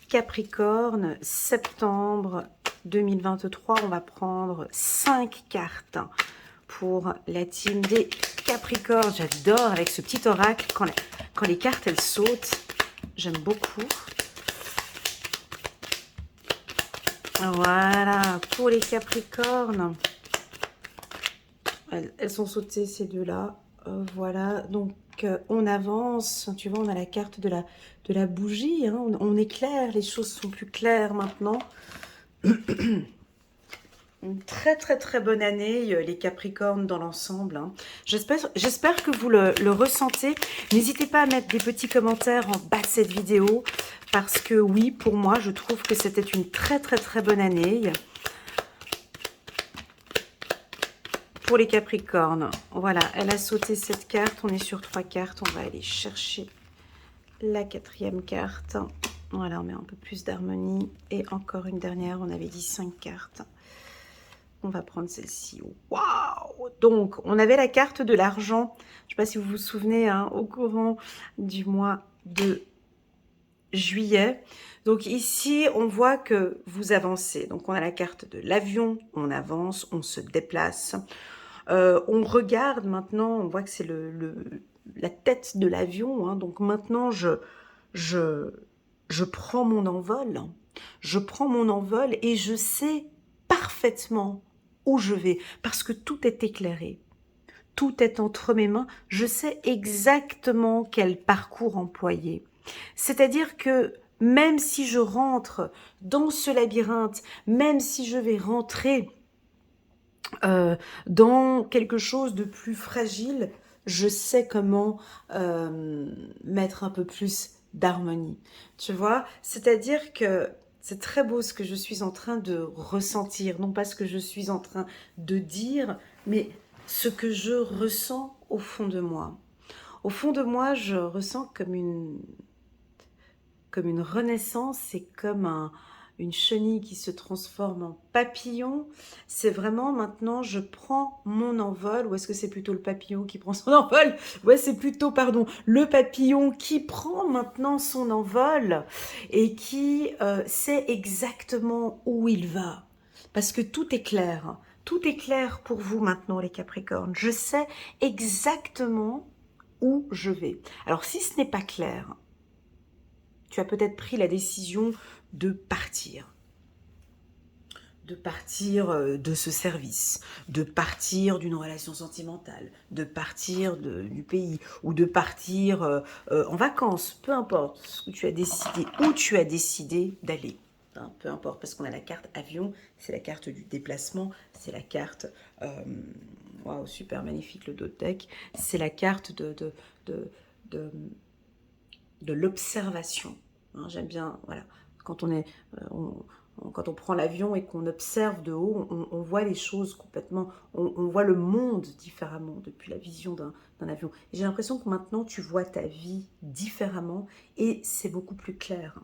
Capricorne, septembre 2023, on va prendre 5 cartes pour la team des Capricornes. J'adore avec ce petit oracle, quand les cartes elles sautent, j'aime beaucoup. Voilà, pour les Capricornes, elles sont sautées ces deux-là. Voilà, donc on avance, tu vois, on a la carte de la bougie, hein, on éclaire, les choses sont plus claires maintenant. Une très très très bonne année, les Capricornes dans l'ensemble. Hein. J'espère que vous le ressentez. N'hésitez pas à mettre des petits commentaires en bas de cette vidéo, parce que oui, pour moi, je trouve que c'était une très très très bonne année. Pour les Capricornes, voilà, elle a sauté cette carte, on est sur 3 cartes, on va aller chercher la 4e carte. Voilà, on met un peu plus d'harmonie. Et encore une dernière, on avait dit 5 cartes. On va prendre celle-ci. Waouh! Donc, on avait la carte de l'argent. Je ne sais pas si vous vous souvenez, hein, au courant du mois de juillet. Donc ici, on voit que vous avancez. Donc, on a la carte de l'avion, on avance, on se déplace. On regarde maintenant, on voit que c'est la tête de l'avion. Hein, donc maintenant, je prends mon envol. Je prends mon envol et je sais parfaitement où je vais. Parce que tout est éclairé. Tout est entre mes mains. Je sais exactement quel parcours employer. C'est-à-dire que même si je rentre dans ce labyrinthe, même si je vais rentrer dans quelque chose de plus fragile, je sais comment mettre un peu plus d'harmonie. Tu vois, c'est-à-dire que c'est très beau ce que je suis en train de ressentir, non pas ce que je suis en train de dire, mais ce que je ressens au fond de moi. Au fond de moi, je ressens comme une renaissance, c'est comme une chenille qui se transforme en papillon. C'est vraiment maintenant, je prends mon envol, ou est-ce que c'est plutôt le papillon qui prend son envol? Ouais, c'est plutôt, pardon, le papillon qui prend maintenant son envol et qui sait exactement où il va. Parce que tout est clair. Tout est clair pour vous maintenant, les Capricornes. Je sais exactement où je vais. Alors, si ce n'est pas clair, tu as peut-être pris la décision de partir de ce service, de partir d'une relation sentimentale, de partir du pays ou de partir en vacances, peu importe ce que tu as décidé, où tu as décidé d'aller. Hein, peu importe, parce qu'on a la carte avion, c'est la carte du déplacement, c'est la carte, waouh, super magnifique le Dotec, c'est la carte de l'observation. Hein, j'aime bien, voilà, quand quand on prend l'avion et qu'on observe de haut, on voit les choses complètement, on voit le monde différemment depuis la vision d'un avion. J'ai l'impression que maintenant, tu vois ta vie différemment et c'est beaucoup plus clair.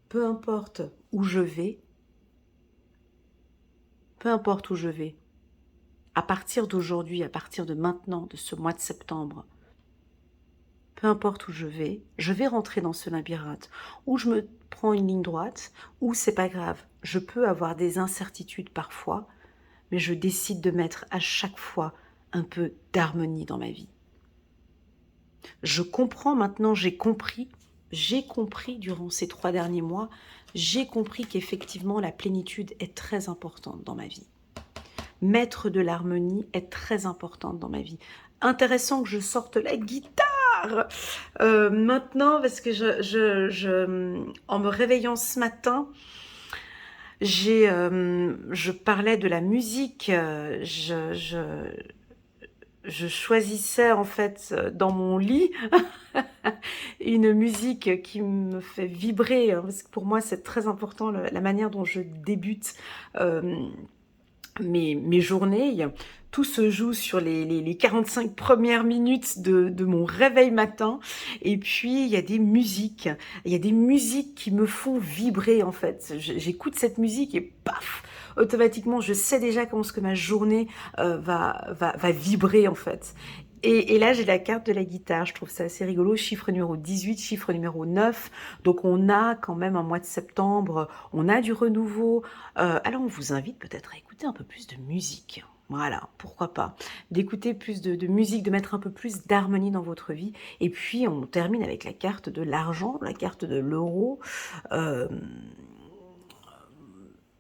Peu importe où je vais, à partir d'aujourd'hui, à partir de maintenant, de ce mois de septembre, peu importe où je vais rentrer dans ce labyrinthe, où je me prends une ligne droite, où c'est pas grave, je peux avoir des incertitudes parfois, mais je décide de mettre à chaque fois un peu d'harmonie dans ma vie. Je comprends maintenant, j'ai compris durant ces 3 derniers mois, j'ai compris qu'effectivement la plénitude est très importante dans ma vie. Mettre de l'harmonie est très importante dans ma vie. Intéressant que je sorte la guitare maintenant, parce que en me réveillant ce matin, je parlais de la musique, je choisissais en fait dans mon lit une musique qui me fait vibrer, hein, parce que pour moi c'est très important la manière dont je débute mes journées. Tout se joue sur les 45 premières minutes de mon réveil matin. Et puis, il y a des musiques. Il y a des musiques qui me font vibrer, en fait. J'écoute cette musique et paf, automatiquement, je sais déjà comment ce que ma journée va vibrer en fait. Et là, j'ai la carte de la guitare, je trouve ça assez rigolo, chiffre numéro 18, chiffre numéro 9, donc on a quand même un mois de septembre, on a du renouveau, alors on vous invite peut-être à écouter un peu plus de musique. Voilà, pourquoi pas, d'écouter plus de musique, de mettre un peu plus d'harmonie dans votre vie. Et puis on termine avec la carte de l'argent, la carte de l'euro. Euh,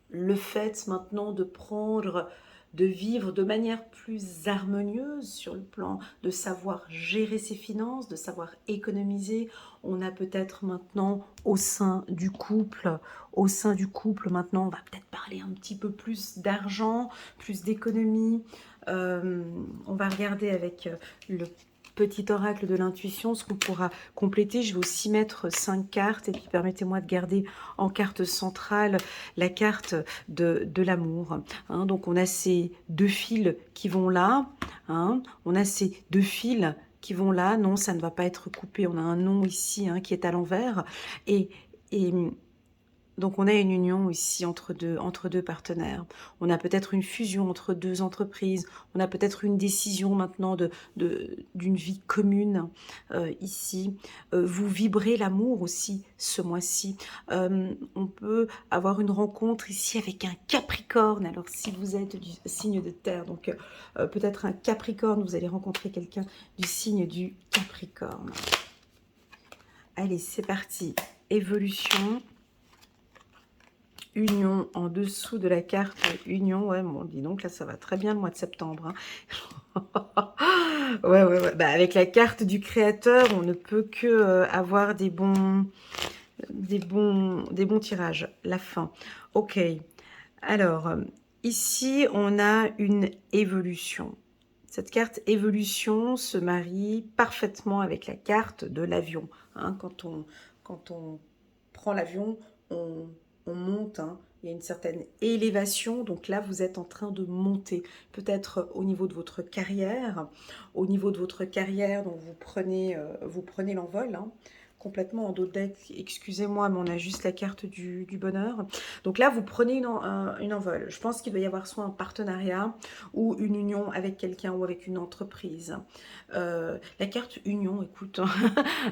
le fait maintenant de prendre, de vivre de manière plus harmonieuse sur le plan de savoir gérer ses finances, de savoir économiser. On a peut-être maintenant au sein du couple maintenant, on va peut-être parler un petit peu plus d'argent, plus d'économie. On va regarder avec le petit oracle de l'intuition ce qu'on pourra compléter. Je vais aussi mettre 5 cartes et puis permettez-moi de garder en carte centrale la carte de l'amour. Hein. Donc on a ces deux fils qui vont là. Hein. On a ces deux fils qui vont là. Non, ça ne va pas être coupé. On a un nom ici qui est à l'envers. Et donc on a une union ici entre deux partenaires. On a peut-être une fusion entre deux entreprises. On a peut-être une décision maintenant d'une vie commune ici. Vous vibrez l'amour aussi ce mois-ci. On peut avoir une rencontre ici avec un Capricorne. Alors si vous êtes du signe de terre, donc peut-être un Capricorne, vous allez rencontrer quelqu'un du signe du Capricorne. Allez, c'est parti. Évolution. Union en dessous de la carte Union. Ouais, bon, dis donc, là, ça va très bien le mois de septembre. Ouais. Bah, avec la carte du créateur, on ne peut que avoir des bons tirages. La fin. Ok. Alors, ici, on a une évolution. Cette carte évolution se marie parfaitement avec la carte de l'avion. Hein, quand on prend l'avion, on monte, il y a une certaine élévation, donc là vous êtes en train de monter, peut-être au niveau de votre carrière, donc vous prenez l'envol, complètement en dos de deck, excusez-moi, mais on a juste la carte du bonheur. Donc là, vous prenez une envol. Je pense qu'il doit y avoir soit un partenariat ou une union avec quelqu'un ou avec une entreprise. La carte union, écoute,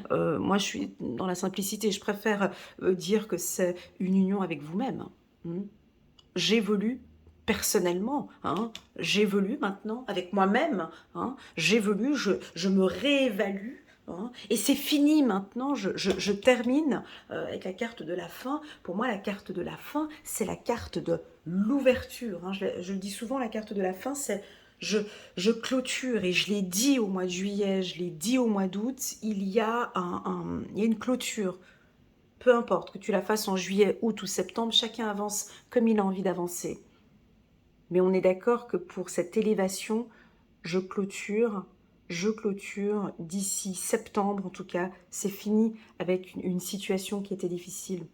moi je suis dans la simplicité, je préfère dire que c'est une union avec vous-même. J'évolue personnellement, j'évolue maintenant avec moi-même, j'évolue, je me réévalue. Et c'est fini maintenant, je termine avec la carte de la fin. Pour moi, la carte de la fin, c'est la carte de l'ouverture. Je le dis souvent, la carte de la fin, c'est je clôture, et je l'ai dit au mois de juillet, je l'ai dit au mois d'août, il y a une clôture. Peu importe que tu la fasses en juillet, août ou septembre, chacun avance comme il a envie d'avancer. Mais on est d'accord que pour cette élévation, je clôture d'ici septembre en tout cas, c'est fini avec une situation qui était difficile.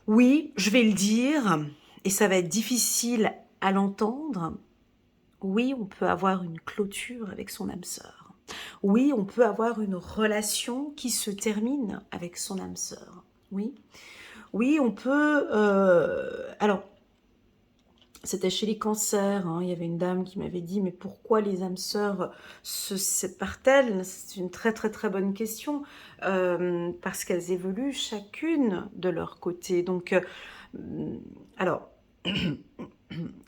Oui, je vais le dire, et ça va être difficile à l'entendre. Oui, on peut avoir une clôture avec son âme sœur. Oui, on peut avoir une relation qui se termine avec son âme sœur. Oui, on peut... alors, c'était chez les cancers, il y avait une dame qui m'avait dit « Mais pourquoi les âmes sœurs se séparent-elles » C'est une très très très bonne question, parce qu'elles évoluent chacune de leur côté. Donc, alors,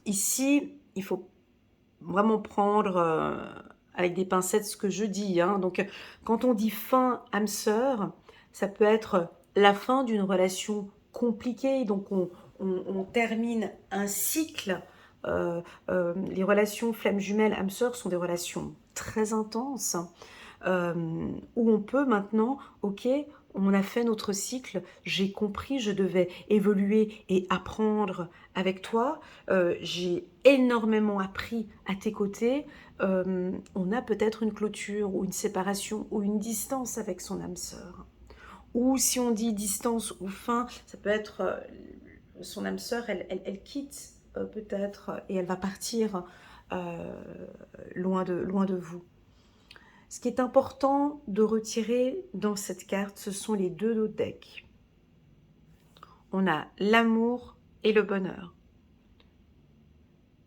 ici, il faut vraiment prendre avec des pincettes ce que je dis. Donc, quand on dit fin âme sœur, ça peut être la fin d'une relation compliquée. Donc, on termine un cycle. Les relations flammes jumelles âme sœur sont des relations très intenses où on peut maintenant, ok, on a fait notre cycle, j'ai compris, je devais évoluer et apprendre avec toi, j'ai énormément appris à tes côtés, on a peut-être une clôture ou une séparation ou une distance avec son âme sœur. Ou si on dit distance ou fin, ça peut être son âme sœur, elle quitte peut-être et elle va partir loin de vous. Ce qui est important de retirer dans cette carte, ce sont les deux dos de deck. On a l'amour et le bonheur.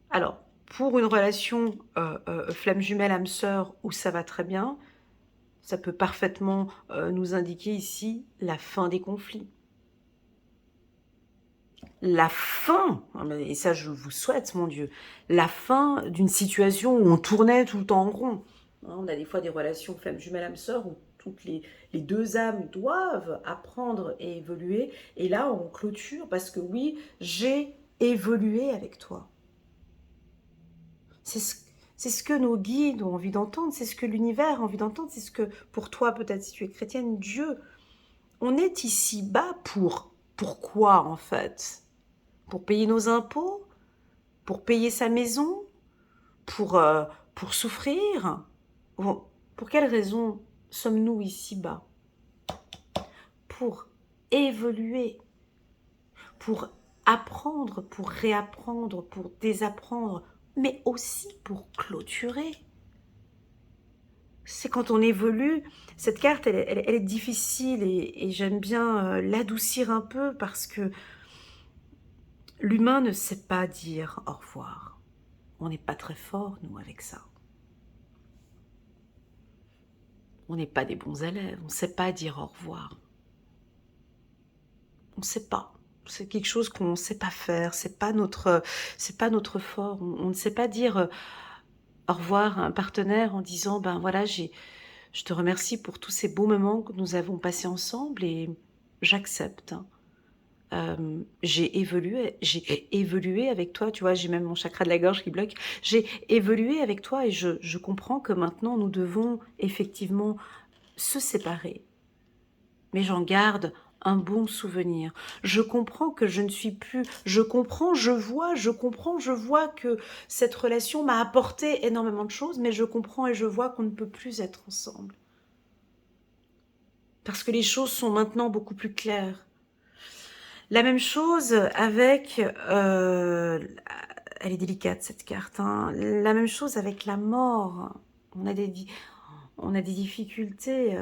Alors, pour une relation flamme jumelle, âme sœur, où ça va très bien, ça peut parfaitement nous indiquer ici la fin des conflits. La fin, et ça je vous souhaite, mon Dieu, la fin d'une situation où on tournait tout le temps en rond. On a des fois des relations flamme jumelle, âme sœur, où toutes les deux âmes doivent apprendre et évoluer. Et là, on clôture parce que oui, j'ai évolué avec toi. C'est ce que nos guides ont envie d'entendre, c'est ce que l'univers a envie d'entendre, c'est ce que, pour toi, peut-être si tu es chrétienne, Dieu, on est ici bas pourquoi en fait? Pour payer nos impôts? Pour payer sa maison? Pour, euh, pour souffrir? Pour quelle raison sommes-nous ici bas? Pour évoluer, pour apprendre, pour réapprendre, pour désapprendre, mais aussi pour clôturer. C'est quand on évolue, cette carte, elle est difficile et j'aime bien l'adoucir un peu parce que l'humain ne sait pas dire au revoir. On n'est pas très fort, nous, avec ça. On n'est pas des bons élèves, on ne sait pas dire au revoir. On ne sait pas. C'est quelque chose qu'on ne sait pas faire, c'est pas notre fort. On ne sait pas dire au revoir à un partenaire en disant, ben voilà, je te remercie pour tous ces beaux moments que nous avons passés ensemble et j'accepte. J'ai évolué avec toi, tu vois, j'ai même mon chakra de la gorge qui bloque. J'ai évolué avec toi et je comprends que maintenant nous devons effectivement se séparer. Mais j'en garde un bon souvenir. Je comprends que je ne suis plus, je comprends, je comprends, je vois que cette relation m'a apporté énormément de choses, mais je comprends et je vois qu'on ne peut plus être ensemble. Parce que les choses sont maintenant beaucoup plus claires. La même chose avec... elle est délicate cette carte. Hein. La même chose avec la mort. On a des difficultés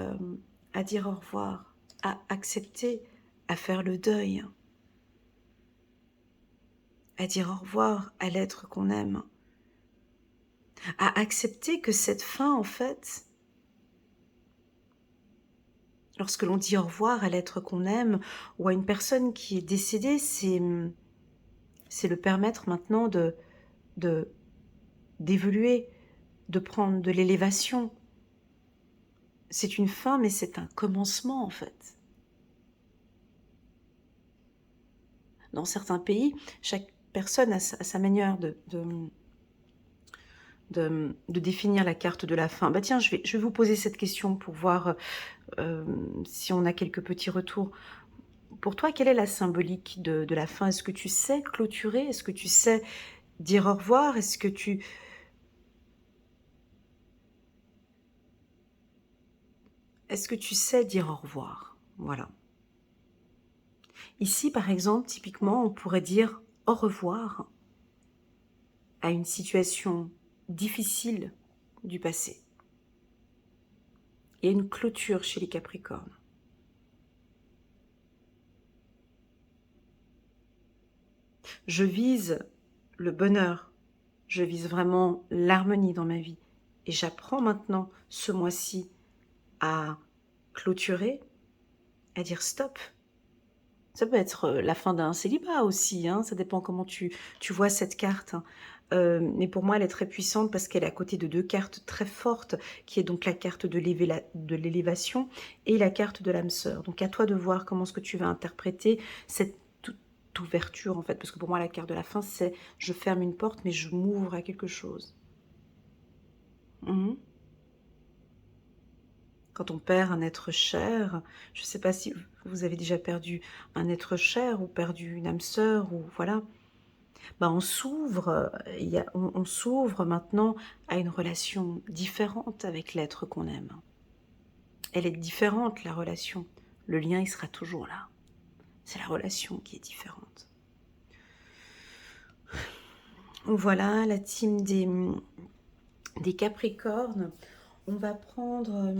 à dire au revoir, à accepter, à faire le deuil, à dire au revoir à l'être qu'on aime, à accepter que cette fin, en fait, lorsque l'on dit au revoir à l'être qu'on aime ou à une personne qui est décédée, c'est le permettre maintenant d'évoluer, de prendre de l'élévation. C'est une fin, mais c'est un commencement, en fait. Dans certains pays, chaque personne a sa manière de définir la carte de la fin. Bah tiens, je vais vous poser cette question pour voir si on a quelques petits retours. Pour toi, quelle est la symbolique de la fin? Est-ce que tu sais clôturer? Est-ce que tu sais dire au revoir? Est-ce que tu sais dire au revoir? Voilà. Ici, par exemple, typiquement, on pourrait dire au revoir à une situation difficile du passé. Il y a une clôture chez les Capricornes. Je vise le bonheur, je vise vraiment l'harmonie dans ma vie. Et j'apprends maintenant, ce mois-ci, à clôturer, à dire stop. Ça peut être la fin d'un célibat aussi, hein, ça dépend comment tu vois cette carte. Mais pour moi, elle est très puissante parce qu'elle est à côté de deux cartes très fortes, qui est donc la carte de l'élévation et la carte de l'âme sœur. Donc à toi de voir comment est-ce que tu vas interpréter cette ouverture, en fait, parce que pour moi, la carte de la fin, c'est je ferme une porte, mais je m'ouvre à quelque chose. Mhm. Quand on perd un être cher, je ne sais pas si vous avez déjà perdu un être cher ou perdu une âme sœur, ou voilà, bah on s'ouvre, on s'ouvre maintenant à une relation différente avec l'être qu'on aime. Elle est différente, la relation. Le lien, il sera toujours là. C'est la relation qui est différente. Voilà, la team des Capricornes. On va prendre...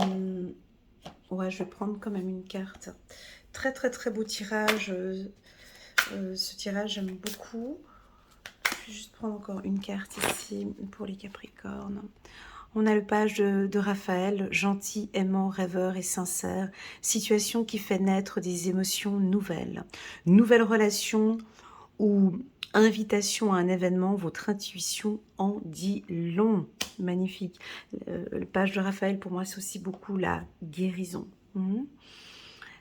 ouais, je vais prendre quand même une carte. Très très très beau tirage. Ce tirage, j'aime beaucoup. vais juste prendre encore une carte ici pour les Capricornes. On a le page de Raphaël, gentil, aimant, rêveur et sincère, situation qui fait naître des émotions nouvelles. Nouvelle relation ou invitation à un événement, votre intuition en dit long. Magnifique. Le page de Raphaël, pour moi, c'est aussi beaucoup la guérison.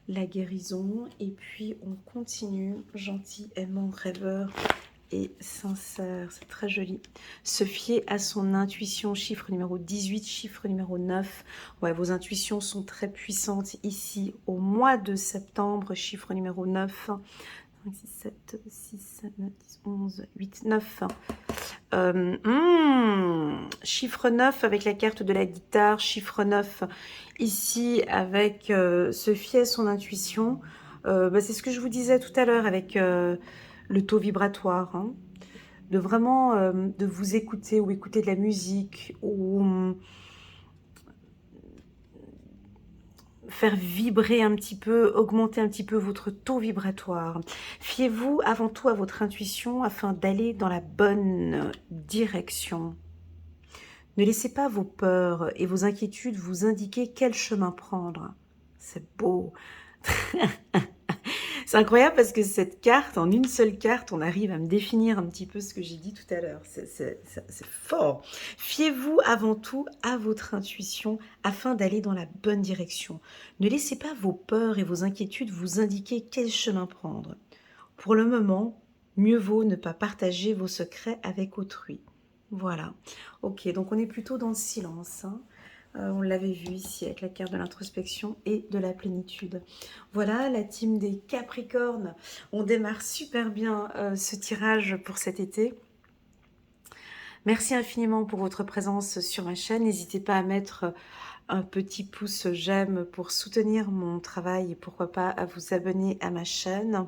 La guérison. Et puis, on continue. Gentil, aimant, rêveur et sincère. C'est très joli. Se fier à son intuition. Chiffre numéro 18, chiffre numéro 9. Ouais, vos intuitions sont très puissantes ici au mois de septembre. Chiffre numéro 9. 5, 6, 7, 6, 7, 9, 10, 11, 8, 9. Chiffre 9 avec la carte de la guitare. Chiffre 9 ici avec se fier à son intuition. C'est ce que je vous disais tout à l'heure avec le taux vibratoire. Hein. De vraiment de vous écouter ou écouter de la musique ou faire vibrer un petit peu, augmenter un petit peu votre taux vibratoire. Fiez-vous avant tout à votre intuition afin d'aller dans la bonne direction. Ne laissez pas vos peurs et vos inquiétudes vous indiquer quel chemin prendre. C'est beau. C'est incroyable parce que cette carte, en une seule carte, on arrive à me définir un petit peu ce que j'ai dit tout à l'heure. C'est fort. Fiez-vous avant tout à votre intuition afin d'aller dans la bonne direction. Ne laissez pas vos peurs et vos inquiétudes vous indiquer quel chemin prendre. Pour le moment, mieux vaut ne pas partager vos secrets avec autrui. Voilà. Ok, donc on est plutôt dans le silence. Hein. On l'avait vu ici avec la carte de l'introspection et de la plénitude. Voilà, la team des Capricornes. On démarre super bien ce tirage pour cet été. Merci infiniment pour votre présence sur ma chaîne. N'hésitez pas à mettre un petit pouce j'aime pour soutenir mon travail et pourquoi pas à vous abonner à ma chaîne.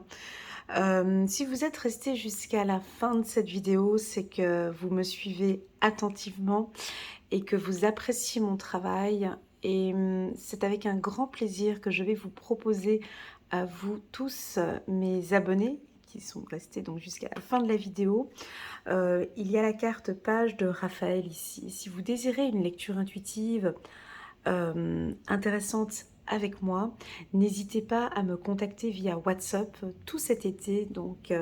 Si vous êtes resté jusqu'à la fin de cette vidéo, c'est que vous me suivez attentivement et que vous appréciez mon travail. Et c'est avec un grand plaisir que je vais vous proposer à vous tous, mes abonnés, qui sont restés donc jusqu'à la fin de la vidéo. Il y a la carte page de Raphaël ici. Si vous désirez une lecture intuitive intéressante avec moi, n'hésitez pas à me contacter via WhatsApp tout cet été, donc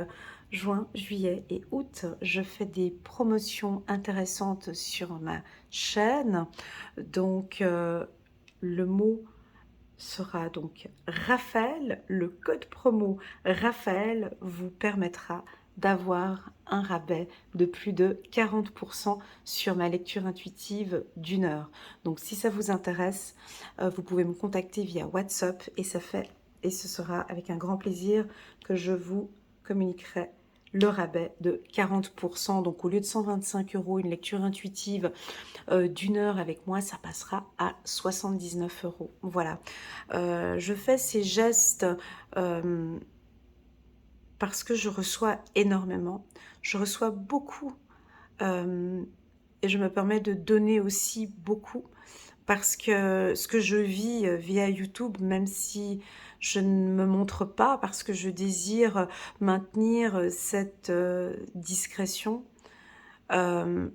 juin, juillet et août. Je fais des promotions intéressantes sur ma chaîne, donc le mot sera donc Raphaël. Le code promo Raphaël vous permettra d'avoir un rabais de plus de 40% sur ma lecture intuitive d'1 heure. Donc si ça vous intéresse, vous pouvez me contacter via WhatsApp et ce sera avec un grand plaisir que je vous communiquerai le rabais de 40%. Donc au lieu de 125 €, une lecture intuitive d'1 heure avec moi, ça passera à 79 €. Voilà. Je fais ces gestes parce que je reçois énormément. Je reçois beaucoup et je me permets de donner aussi beaucoup parce que ce que je vis via YouTube, même si je ne me montre pas parce que je désire maintenir cette discrétion, vous ne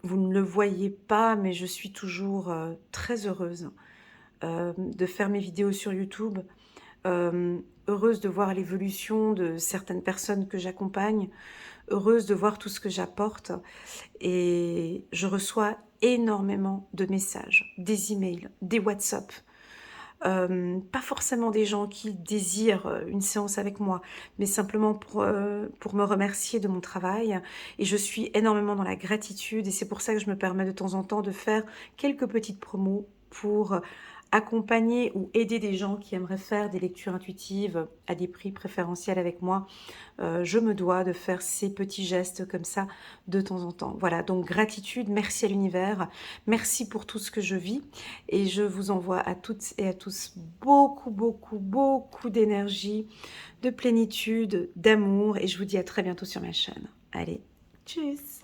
le voyez pas, mais je suis toujours très heureuse de faire mes vidéos sur YouTube, heureuse de voir l'évolution de certaines personnes que j'accompagne, heureuse de voir tout ce que j'apporte. Et je reçois énormément de messages, des emails, des WhatsApp. Pas forcément des gens qui désirent une séance avec moi, mais simplement pour me remercier de mon travail. Et je suis énormément dans la gratitude et c'est pour ça que je me permets de temps en temps de faire quelques petites promos pour accompagner ou aider des gens qui aimeraient faire des lectures intuitives à des prix préférentiels avec moi. Je me dois de faire ces petits gestes comme ça de temps en temps. Voilà, donc gratitude, merci à l'univers, merci pour tout ce que je vis et je vous envoie à toutes et à tous beaucoup, beaucoup, beaucoup d'énergie, de plénitude, d'amour et je vous dis à très bientôt sur ma chaîne. Allez, tchuss!